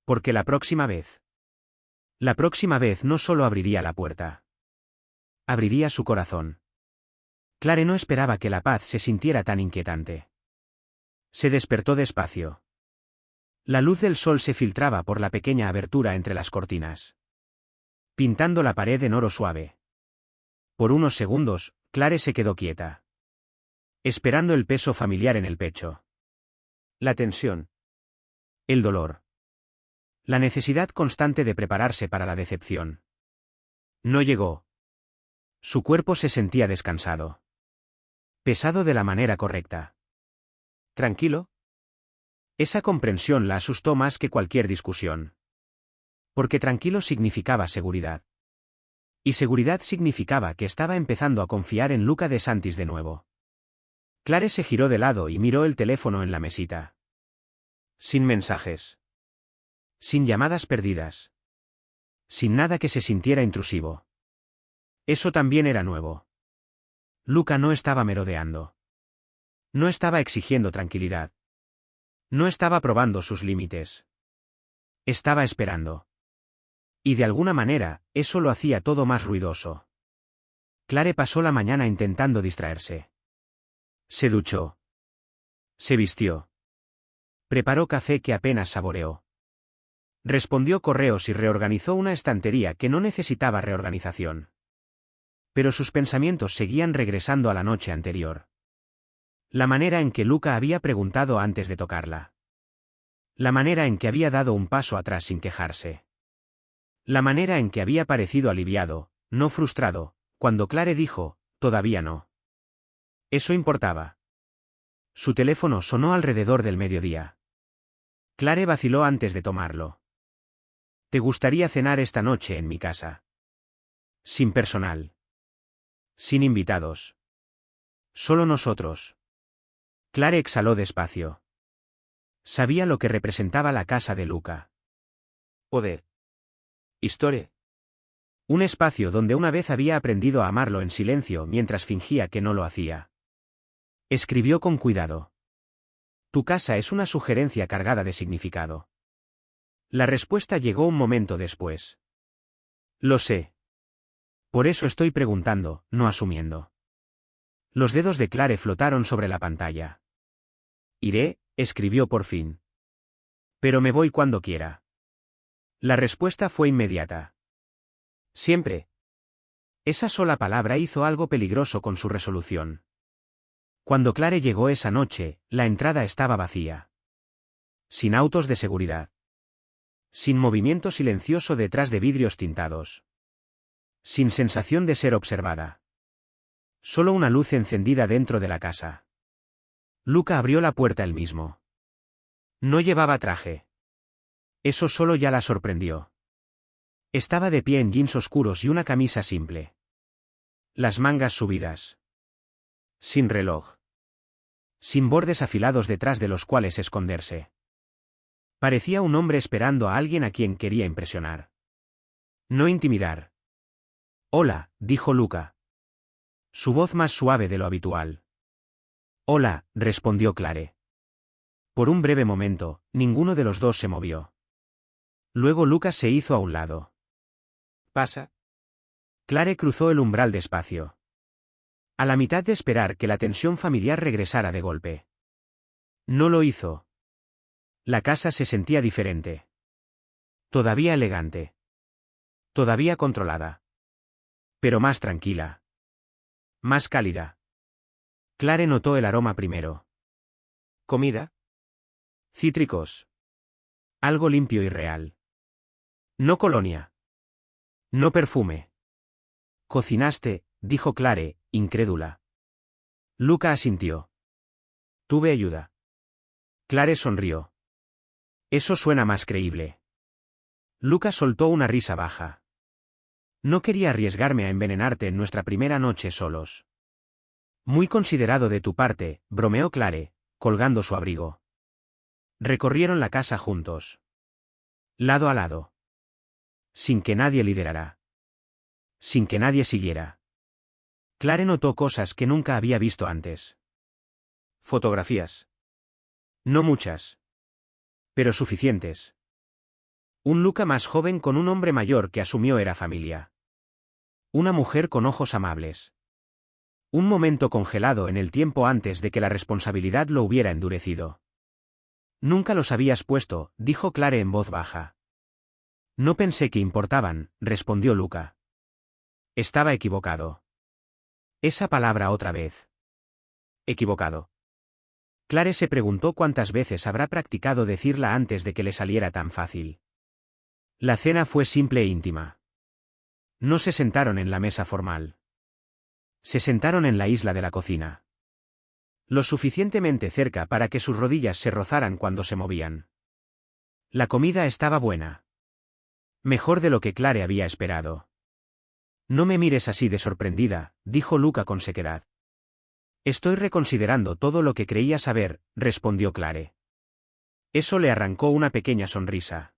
Porque la próxima vez no solo abriría la puerta. Abriría su corazón. Clare no esperaba que la paz se sintiera tan inquietante. Se despertó despacio. La luz del sol se filtraba por la pequeña abertura entre las cortinas, pintando la pared en oro suave. Por unos segundos, Clare se quedó quieta, esperando el peso familiar en el pecho. La tensión. El dolor. La necesidad constante de prepararse para la decepción. No llegó. Su cuerpo se sentía descansado. Pesado de la manera correcta. ¿Tranquilo? Esa comprensión la asustó más que cualquier discusión. Porque tranquilo significaba seguridad. Y seguridad significaba que estaba empezando a confiar en Luca de Santis de nuevo. Clare se giró de lado y miró el teléfono en la mesita. Sin mensajes. Sin llamadas perdidas. Sin nada que se sintiera intrusivo. Eso también era nuevo. Luca no estaba merodeando. No estaba exigiendo tranquilidad. No estaba probando sus límites. Estaba esperando. Y de alguna manera, eso lo hacía todo más ruidoso. Clare pasó la mañana intentando distraerse. Se duchó. Se vistió. Preparó café que apenas saboreó. Respondió correos y reorganizó una estantería que no necesitaba reorganización. Pero sus pensamientos seguían regresando a la noche anterior. La manera en que Luca había preguntado antes de tocarla. La manera en que había dado un paso atrás sin quejarse. La manera en que había parecido aliviado, no frustrado, cuando Clare dijo, todavía no. Eso importaba. Su teléfono sonó alrededor del mediodía. Clare vaciló antes de tomarlo. ¿Te gustaría cenar esta noche en mi casa? Sin personal. Sin invitados. Solo nosotros. Clare exhaló despacio. Sabía lo que representaba la casa de Luca. Poder. Historia. Un espacio donde una vez había aprendido a amarlo en silencio mientras fingía que no lo hacía. Escribió con cuidado. Tu casa es una sugerencia cargada de significado. La respuesta llegó un momento después. Lo sé. Por eso estoy preguntando, no asumiendo. Los dedos de Clare flotaron sobre la pantalla. Iré, escribió por fin. Pero me voy cuando quiera. La respuesta fue inmediata. Siempre. Esa sola palabra hizo algo peligroso con su resolución. Cuando Clare llegó esa noche, la entrada estaba vacía. Sin autos de seguridad. Sin movimiento silencioso detrás de vidrios tintados. Sin sensación de ser observada. Solo una luz encendida dentro de la casa. Luca abrió la puerta él mismo. No llevaba traje. Eso solo ya la sorprendió. Estaba de pie en jeans oscuros y una camisa simple. Las mangas subidas. Sin reloj. Sin bordes afilados detrás de los cuales esconderse. Parecía un hombre esperando a alguien a quien quería impresionar. No intimidar. Hola, dijo Luca. Su voz más suave de lo habitual. Hola, respondió Clare. Por un breve momento, ninguno de los dos se movió. Luego Lucas se hizo a un lado. ¿Pasa? Clare cruzó el umbral despacio. A la mitad de esperar que la tensión familiar regresara de golpe. No lo hizo. La casa se sentía diferente. Todavía elegante. Todavía controlada. Pero más tranquila. Más cálida. Clare notó el aroma primero. ¿Comida? Cítricos. Algo limpio y real. No colonia. No perfume. Cocinaste, dijo Clare, incrédula. Luca asintió. Tuve ayuda. Clare sonrió. Eso suena más creíble. Luca soltó una risa baja. No quería arriesgarme a envenenarte en nuestra primera noche solos. Muy considerado de tu parte, bromeó Clare, colgando su abrigo. Recorrieron la casa juntos. Lado a lado. Sin que nadie liderara. Sin que nadie siguiera. Clare notó cosas que nunca había visto antes. Fotografías. No muchas. Pero suficientes. Un Luca más joven con un hombre mayor que asumió era familia. Una mujer con ojos amables. Un momento congelado en el tiempo antes de que la responsabilidad lo hubiera endurecido. Nunca los habías puesto, dijo Clare en voz baja. No pensé que importaban, respondió Luca. Estaba equivocado. Esa palabra otra vez. Equivocado. Clare se preguntó cuántas veces habrá practicado decirla antes de que le saliera tan fácil. La cena fue simple e íntima. No se sentaron en la mesa formal. Se sentaron en la isla de la cocina. Lo suficientemente cerca para que sus rodillas se rozaran cuando se movían. La comida estaba buena. Mejor de lo que Clare había esperado. No me mires así de sorprendida, dijo Luca con sequedad. Estoy reconsiderando todo lo que creía saber, respondió Clare. Eso le arrancó una pequeña sonrisa.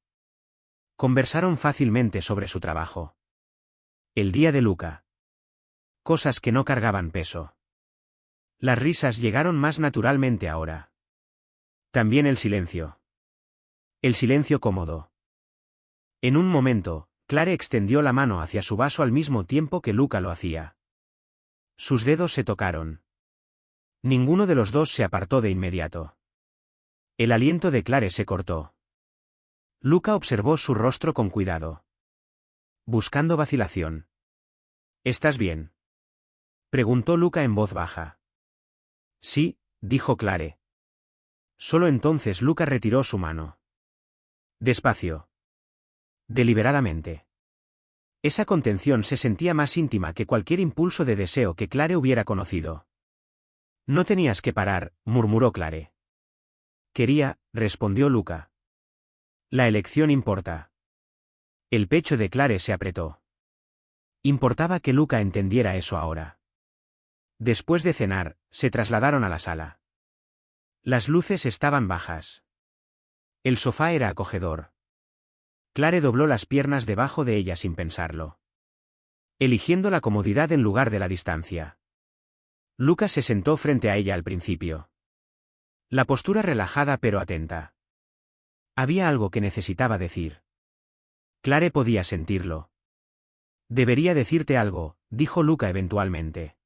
Conversaron fácilmente sobre su trabajo. El día de Luca. Cosas que no cargaban peso. Las risas llegaron más naturalmente ahora. También el silencio. El silencio cómodo. En un momento, Clare extendió la mano hacia su vaso al mismo tiempo que Luca lo hacía. Sus dedos se tocaron. Ninguno de los dos se apartó de inmediato. El aliento de Clare se cortó. Luca observó su rostro con cuidado. Buscando vacilación. ¿Estás bien?, preguntó Luca en voz baja. Sí, dijo Clare. Solo entonces Luca retiró su mano. Despacio. Deliberadamente. Esa contención se sentía más íntima que cualquier impulso de deseo que Clare hubiera conocido. No tenías que parar, murmuró Clare. Quería, respondió Luca. La elección importa. El pecho de Clare se apretó. Importaba que Luca entendiera eso ahora. Después de cenar, se trasladaron a la sala. Las luces estaban bajas. El sofá era acogedor. Clare dobló las piernas debajo de ella sin pensarlo. Eligiendo la comodidad en lugar de la distancia. Luca se sentó frente a ella al principio. La postura relajada pero atenta. Había algo que necesitaba decir. Clare podía sentirlo. Debería decirte algo, dijo Luca eventualmente.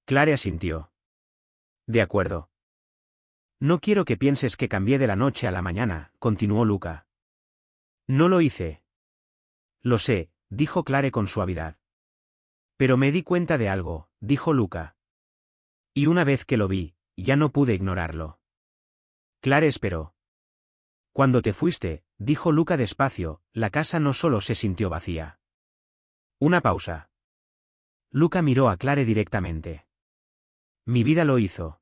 Clare asintió. De acuerdo. No quiero que pienses que cambié de la noche a la mañana, continuó Luca. No lo hice. Lo sé, dijo Clare con suavidad. Pero me di cuenta de algo, dijo Luca. Y una vez que lo vi, ya no pude ignorarlo. Clare esperó. Cuando te fuiste, dijo Luca despacio, la casa no solo se sintió vacía. Una pausa. Luca miró a Clare directamente. Mi vida lo hizo.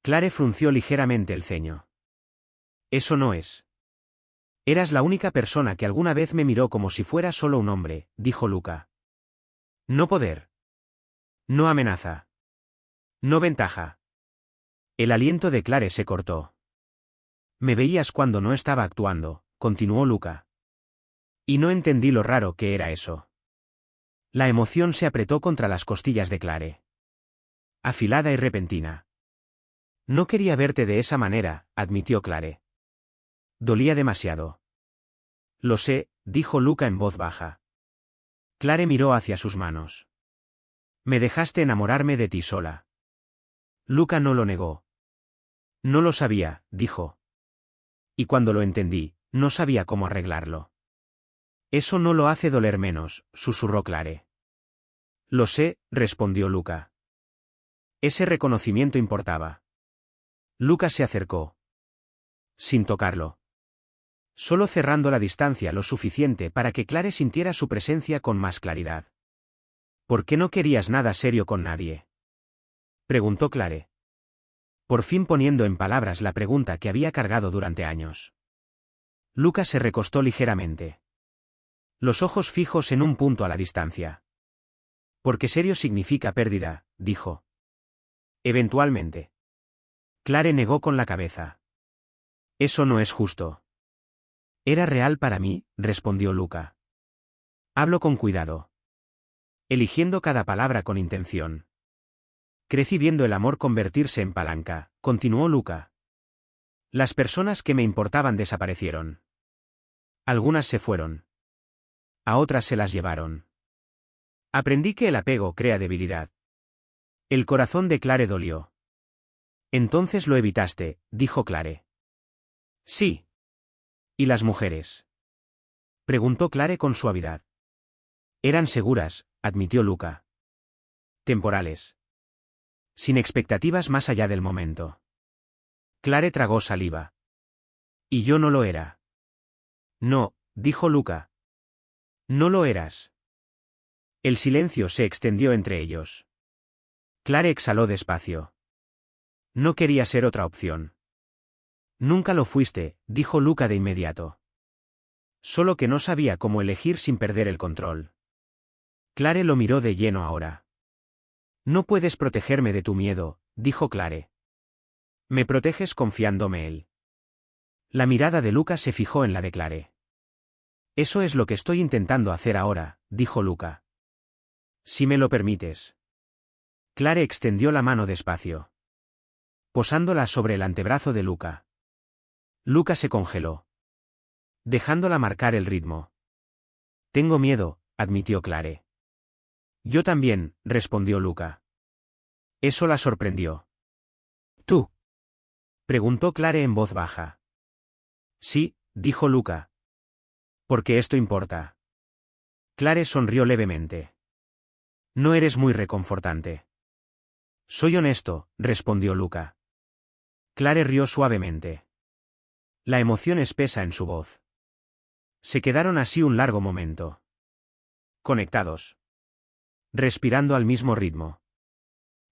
Clare frunció ligeramente el ceño. Eso no es. Eras la única persona que alguna vez me miró como si fuera solo un hombre, dijo Luca. No poder. No amenaza. No ventaja. El aliento de Clare se cortó. Me veías cuando no estaba actuando, continuó Luca. Y no entendí lo raro que era eso. La emoción se apretó contra las costillas de Clare. Afilada y repentina. No quería verte de esa manera, admitió Clare. Dolía demasiado. Lo sé, dijo Luca en voz baja. Clare miró hacia sus manos. Me dejaste enamorarme de ti sola. Luca no lo negó. No lo sabía, dijo. Y cuando lo entendí, no sabía cómo arreglarlo. Eso no lo hace doler menos, susurró Clare. Lo sé, respondió Luca. Ese reconocimiento importaba. Luca se acercó. Sin tocarlo. Solo cerrando la distancia lo suficiente para que Clare sintiera su presencia con más claridad. ¿Por qué no querías nada serio con nadie? Preguntó Clare. Por fin poniendo en palabras la pregunta que había cargado durante años. Luca se recostó ligeramente. Los ojos fijos en un punto a la distancia. Porque serio significa pérdida, dijo. Eventualmente. Clare negó con la cabeza. Eso no es justo. Era real para mí, respondió Luca. Hablo con cuidado. Eligiendo cada palabra con intención. Crecí viendo el amor convertirse en palanca, continuó Luca. Las personas que me importaban desaparecieron. Algunas se fueron. A otras se las llevaron. Aprendí que el apego crea debilidad. El corazón de Clare dolió. Entonces lo evitaste, dijo Clare. Sí. ¿Y las mujeres? Preguntó Clare con suavidad. Eran seguras, admitió Luca. Temporales. Sin expectativas más allá del momento. Clare tragó saliva. Y yo no lo era. No, dijo Luca. No lo eras. El silencio se extendió entre ellos. Clare exhaló despacio. No quería ser otra opción. Nunca lo fuiste, dijo Luca de inmediato. Solo que no sabía cómo elegir sin perder el control. Clare lo miró de lleno ahora. No puedes protegerme de tu miedo, dijo Clare. Me proteges confiándome él. La mirada de Luca se fijó en la de Clare. Eso es lo que estoy intentando hacer ahora, dijo Luca. Si me lo permites. Clare extendió la mano despacio. Posándola sobre el antebrazo de Luca. Luca se congeló. Dejándola marcar el ritmo. Tengo miedo, admitió Clare. Yo también, respondió Luca. Eso la sorprendió. ¿Tú? Preguntó Clare en voz baja. Sí, dijo Luca. Porque esto importa. Clare sonrió levemente. No eres muy reconfortante. Soy honesto, respondió Luca. Clare rió suavemente. La emoción espesa en su voz. Se quedaron así un largo momento. Conectados. Respirando al mismo ritmo.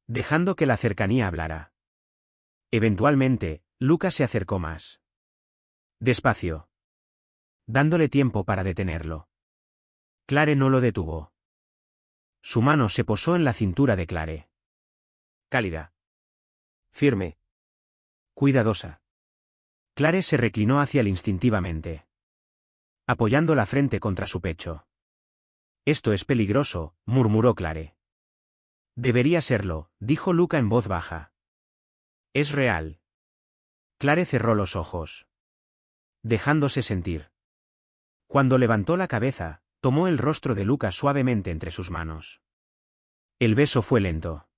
Dejando que la cercanía hablara. Eventualmente, Luca se acercó más. Despacio. Dándole tiempo para detenerlo. Clare no lo detuvo. Su mano se posó en la cintura de Clare. Cálida. Firme. Cuidadosa. Clare se reclinó hacia él instintivamente. Apoyando la frente contra su pecho. Esto es peligroso, murmuró Clare. Debería serlo, dijo Luca en voz baja. Es real. Clare cerró los ojos. Dejándose sentir. Cuando levantó la cabeza, tomó el rostro de Luca suavemente entre sus manos. El beso fue lento.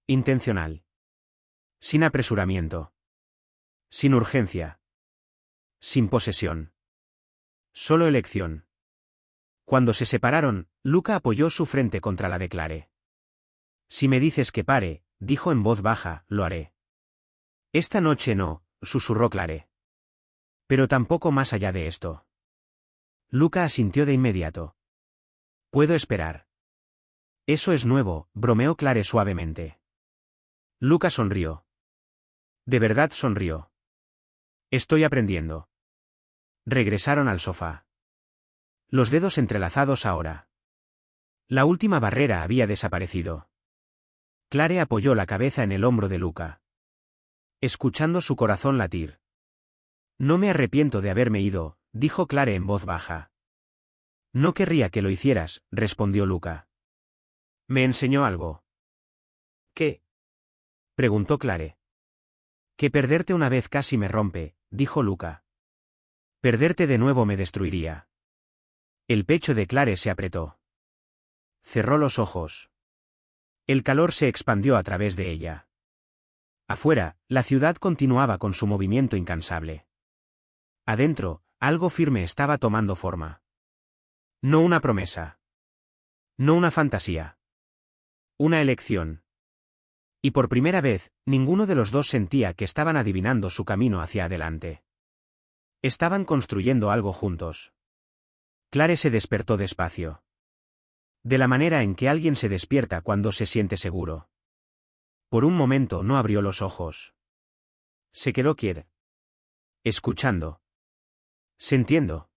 Intencional. Sin apresuramiento. Sin urgencia. Sin posesión. Solo elección. Cuando se separaron, Luca apoyó su frente contra la de Clare. Si me dices que pare, dijo en voz baja, lo haré. Esta noche no, susurró Clare. Pero tampoco más allá de esto. Luca asintió de inmediato. Puedo esperar. Eso es nuevo, bromeó Clare suavemente. Luca sonrió. De verdad sonrió. Estoy aprendiendo. Regresaron al sofá. Los dedos entrelazados ahora. La última barrera había desaparecido. Clare apoyó la cabeza en el hombro de Luca. Escuchando su corazón latir. No me arrepiento de haberme ido, dijo Clare en voz baja. No querría que lo hicieras, respondió Luca. ¿Me enseñó algo? ¿Qué? Preguntó Clare. Que perderte una vez casi me rompe, dijo Luca. Perderte de nuevo me destruiría. El pecho de Clare se apretó. Cerró los ojos. El calor se expandió a través de ella. Afuera, la ciudad continuaba con su movimiento incansable. Adentro, algo firme estaba tomando forma. No una promesa. No una fantasía. Una elección. Y por primera vez, ninguno de los dos sentía que estaban adivinando su camino hacia adelante. Estaban construyendo algo juntos. Clare se despertó despacio. De la manera en que alguien se despierta cuando se siente seguro. Por un momento no abrió los ojos. Se quedó quieta. Escuchando. Sintiendo.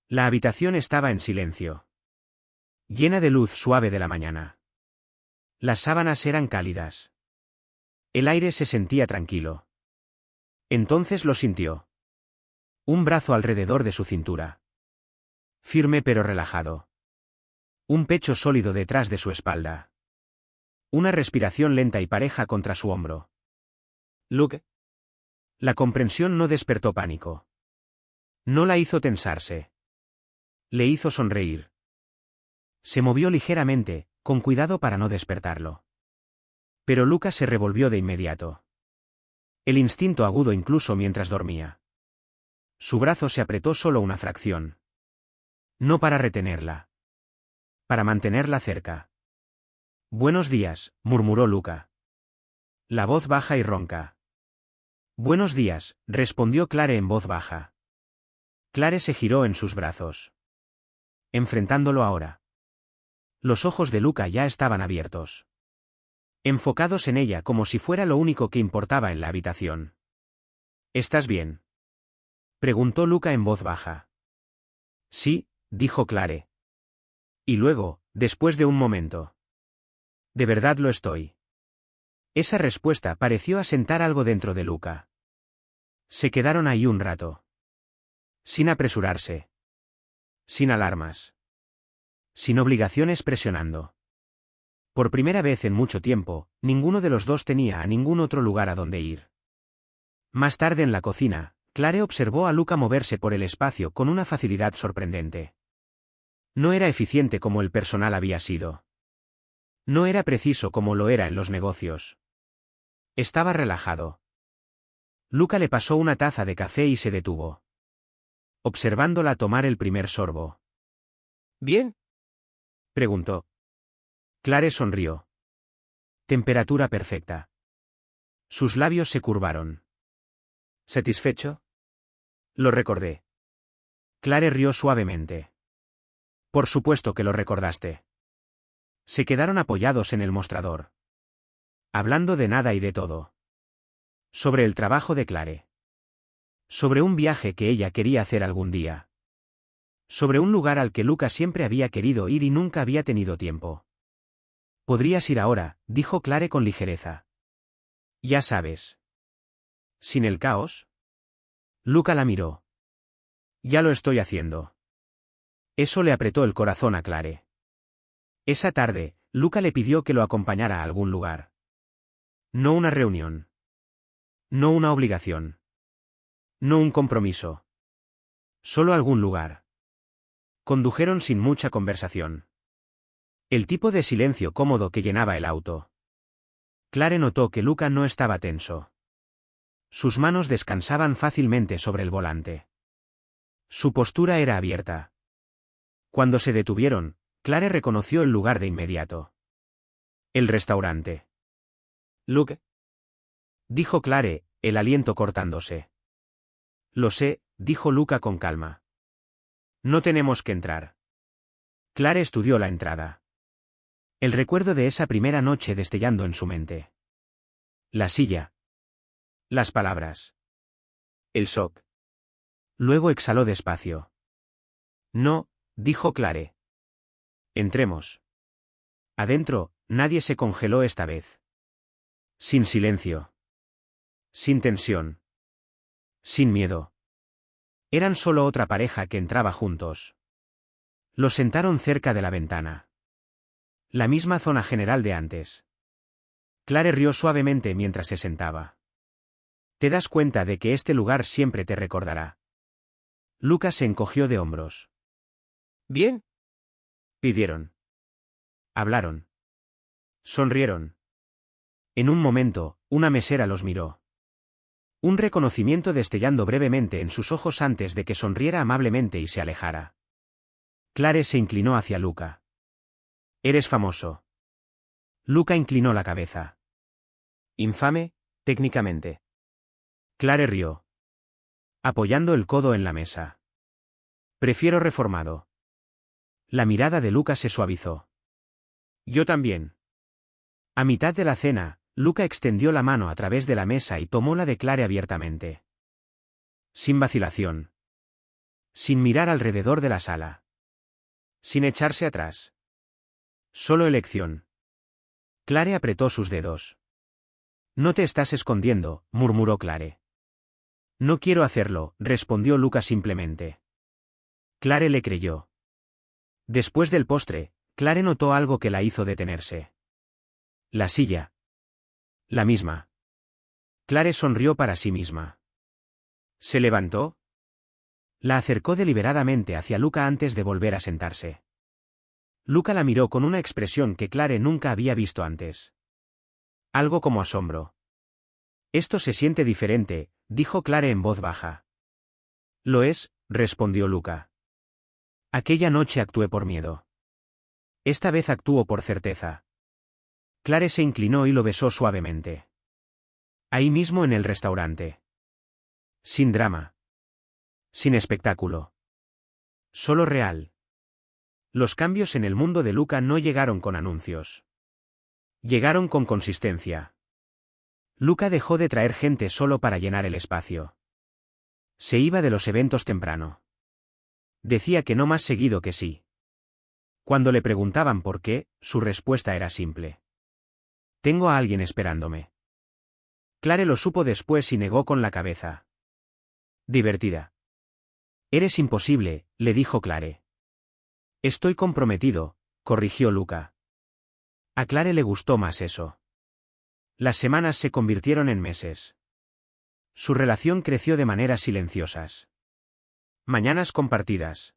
La habitación estaba en silencio. Llena de luz suave de la mañana. Las sábanas eran cálidas. El aire se sentía tranquilo. Entonces lo sintió. Un brazo alrededor de su cintura. Firme pero relajado. Un pecho sólido detrás de su espalda. Una respiración lenta y pareja contra su hombro. Luke. La comprensión no despertó pánico. No la hizo tensarse. Le hizo sonreír. Se movió ligeramente, con cuidado para no despertarlo. Pero Luca se revolvió de inmediato. El instinto agudo incluso mientras dormía. Su brazo se apretó solo una fracción. No para retenerla. Para mantenerla cerca. Buenos días, murmuró Luca. La voz baja y ronca. Buenos días, respondió Clare en voz baja. Clare se giró en sus brazos. Enfrentándolo ahora. Los ojos de Luca ya estaban abiertos. Enfocados en ella como si fuera lo único que importaba en la habitación. ¿Estás bien? Preguntó Luca en voz baja. Sí, dijo Clare. Y luego, después de un momento. De verdad lo estoy. Esa respuesta pareció asentar algo dentro de Luca. Se quedaron ahí un rato. Sin apresurarse. Sin alarmas. Sin obligaciones presionando. Por primera vez en mucho tiempo, ninguno de los dos tenía a ningún otro lugar a donde ir. Más tarde en la cocina, Clare observó a Luca moverse por el espacio con una facilidad sorprendente. No era eficiente como el personal había sido. No era preciso como lo era en los negocios. Estaba relajado. Luca le pasó una taza de café y se detuvo. Observándola tomar el primer sorbo. ¿Bien? Preguntó. Clare sonrió. Temperatura perfecta. Sus labios se curvaron. ¿Satisfecho? Lo recordé. Clare rió suavemente. Por supuesto que lo recordaste. Se quedaron apoyados en el mostrador. Hablando de nada y de todo. Sobre el trabajo de Clare. Sobre un viaje que ella quería hacer algún día. Sobre un lugar al que Luca siempre había querido ir y nunca había tenido tiempo. Podrías ir ahora, dijo Clare con ligereza. Ya sabes. ¿Sin el caos? Luca la miró. Ya lo estoy haciendo. Eso le apretó el corazón a Clare. Esa tarde, Luca le pidió que lo acompañara a algún lugar. No una reunión. No una obligación. No un compromiso. Solo algún lugar. Condujeron sin mucha conversación. El tipo de silencio cómodo que llenaba el auto. Clare notó que Luca no estaba tenso. Sus manos descansaban fácilmente sobre el volante. Su postura era abierta. Cuando se detuvieron, Clare reconoció el lugar de inmediato. El restaurante. Luke. Dijo Clare, el aliento cortándose. Lo sé, dijo Luca con calma. No tenemos que entrar. Clare estudió la entrada. El recuerdo de esa primera noche destellando en su mente. La silla. Las palabras. El shock. Luego exhaló despacio. No, dijo Clare. Entremos. Adentro, nadie se congeló esta vez. Sin silencio. Sin tensión. Sin miedo. Eran solo otra pareja que entraba juntos. Los sentaron cerca de la ventana. La misma zona general de antes. Clare rió suavemente mientras se sentaba. Te das cuenta de que este lugar siempre te recordará. Lucas se encogió de hombros. Bien. Pidieron. Hablaron. Sonrieron. En un momento, una mesera los miró. Un reconocimiento destellando brevemente en sus ojos antes de que sonriera amablemente y se alejara. Clare se inclinó hacia Luca. Eres famoso. Luca inclinó la cabeza. Infame, técnicamente. Clare rió. Apoyando el codo en la mesa. Prefiero reformado. La mirada de Luca se suavizó. Yo también. A mitad de la cena, Luca extendió la mano a través de la mesa y tomó la de Clare abiertamente. Sin vacilación. Sin mirar alrededor de la sala. Sin echarse atrás. Solo elección. Clare apretó sus dedos. No te estás escondiendo, murmuró Clare. No quiero hacerlo, respondió Luca simplemente. Clare le creyó. Después del postre, Clare notó algo que la hizo detenerse. La silla. La misma. Clare sonrió para sí misma. ¿Se levantó? La acercó deliberadamente hacia Luca antes de volver a sentarse. Luca la miró con una expresión que Clare nunca había visto antes. Algo como asombro. Esto se siente diferente, dijo Clare en voz baja. Lo es, respondió Luca. Aquella noche actué por miedo. Esta vez actúo por certeza. Clare se inclinó y lo besó suavemente. Ahí mismo en el restaurante. Sin drama. Sin espectáculo. Solo real. Los cambios en el mundo de Luca no llegaron con anuncios. Llegaron con consistencia. Luca dejó de traer gente solo para llenar el espacio. Se iba de los eventos temprano. Decía que no más seguido que sí. Cuando le preguntaban por qué, su respuesta era simple. Tengo a alguien esperándome. Clare lo supo después y negó con la cabeza. Divertida. Eres imposible, le dijo Clare. Estoy comprometido, corrigió Luca. A Clare le gustó más eso. Las semanas se convirtieron en meses. Su relación creció de maneras silenciosas. Mañanas compartidas.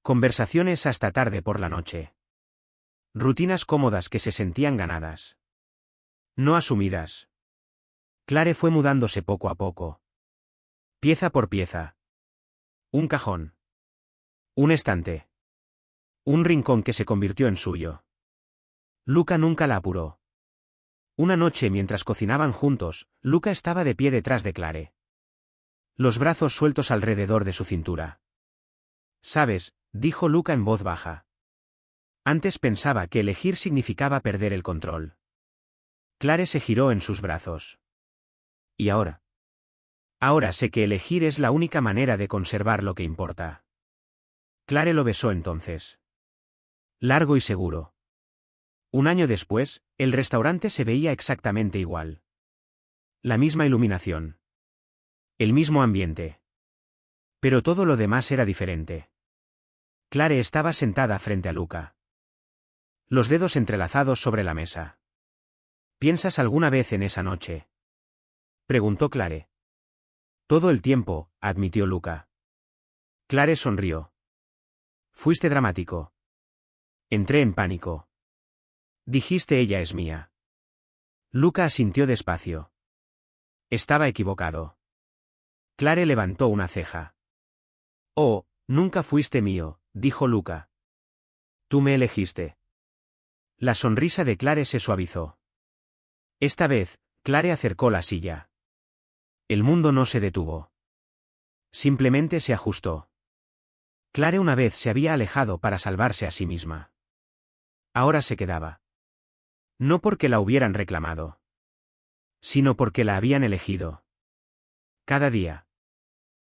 Conversaciones hasta tarde por la noche. Rutinas cómodas que se sentían ganadas. No asumidas. Clare fue mudándose poco a poco. Pieza por pieza. Un cajón. Un estante. Un rincón que se convirtió en suyo. Luca nunca la apuró. Una noche mientras cocinaban juntos, Luca estaba de pie detrás de Clare. Los brazos sueltos alrededor de su cintura. ¿Sabes?, dijo Luca en voz baja. Antes pensaba que elegir significaba perder el control. Clare se giró en sus brazos. ¿Y ahora? Ahora sé que elegir es la única manera de conservar lo que importa. Clare lo besó entonces. Largo y seguro. Un año después, el restaurante se veía exactamente igual. La misma iluminación. El mismo ambiente. Pero todo lo demás era diferente. Clare estaba sentada frente a Luca. Los dedos entrelazados sobre la mesa. ¿Piensas alguna vez en esa noche?, preguntó Clare. Todo el tiempo, admitió Luca. Clare sonrió. Fuiste dramático. Entré en pánico. Dijiste ella es mía. Luca asintió despacio. Estaba equivocado. Clare levantó una ceja. Oh, nunca fuiste mío, dijo Luca. Tú me elegiste. La sonrisa de Clare se suavizó. Esta vez, Clare acercó la silla. El mundo no se detuvo. Simplemente se ajustó. Clare una vez se había alejado para salvarse a sí misma. Ahora se quedaba. No porque la hubieran reclamado, sino porque la habían elegido. Cada día.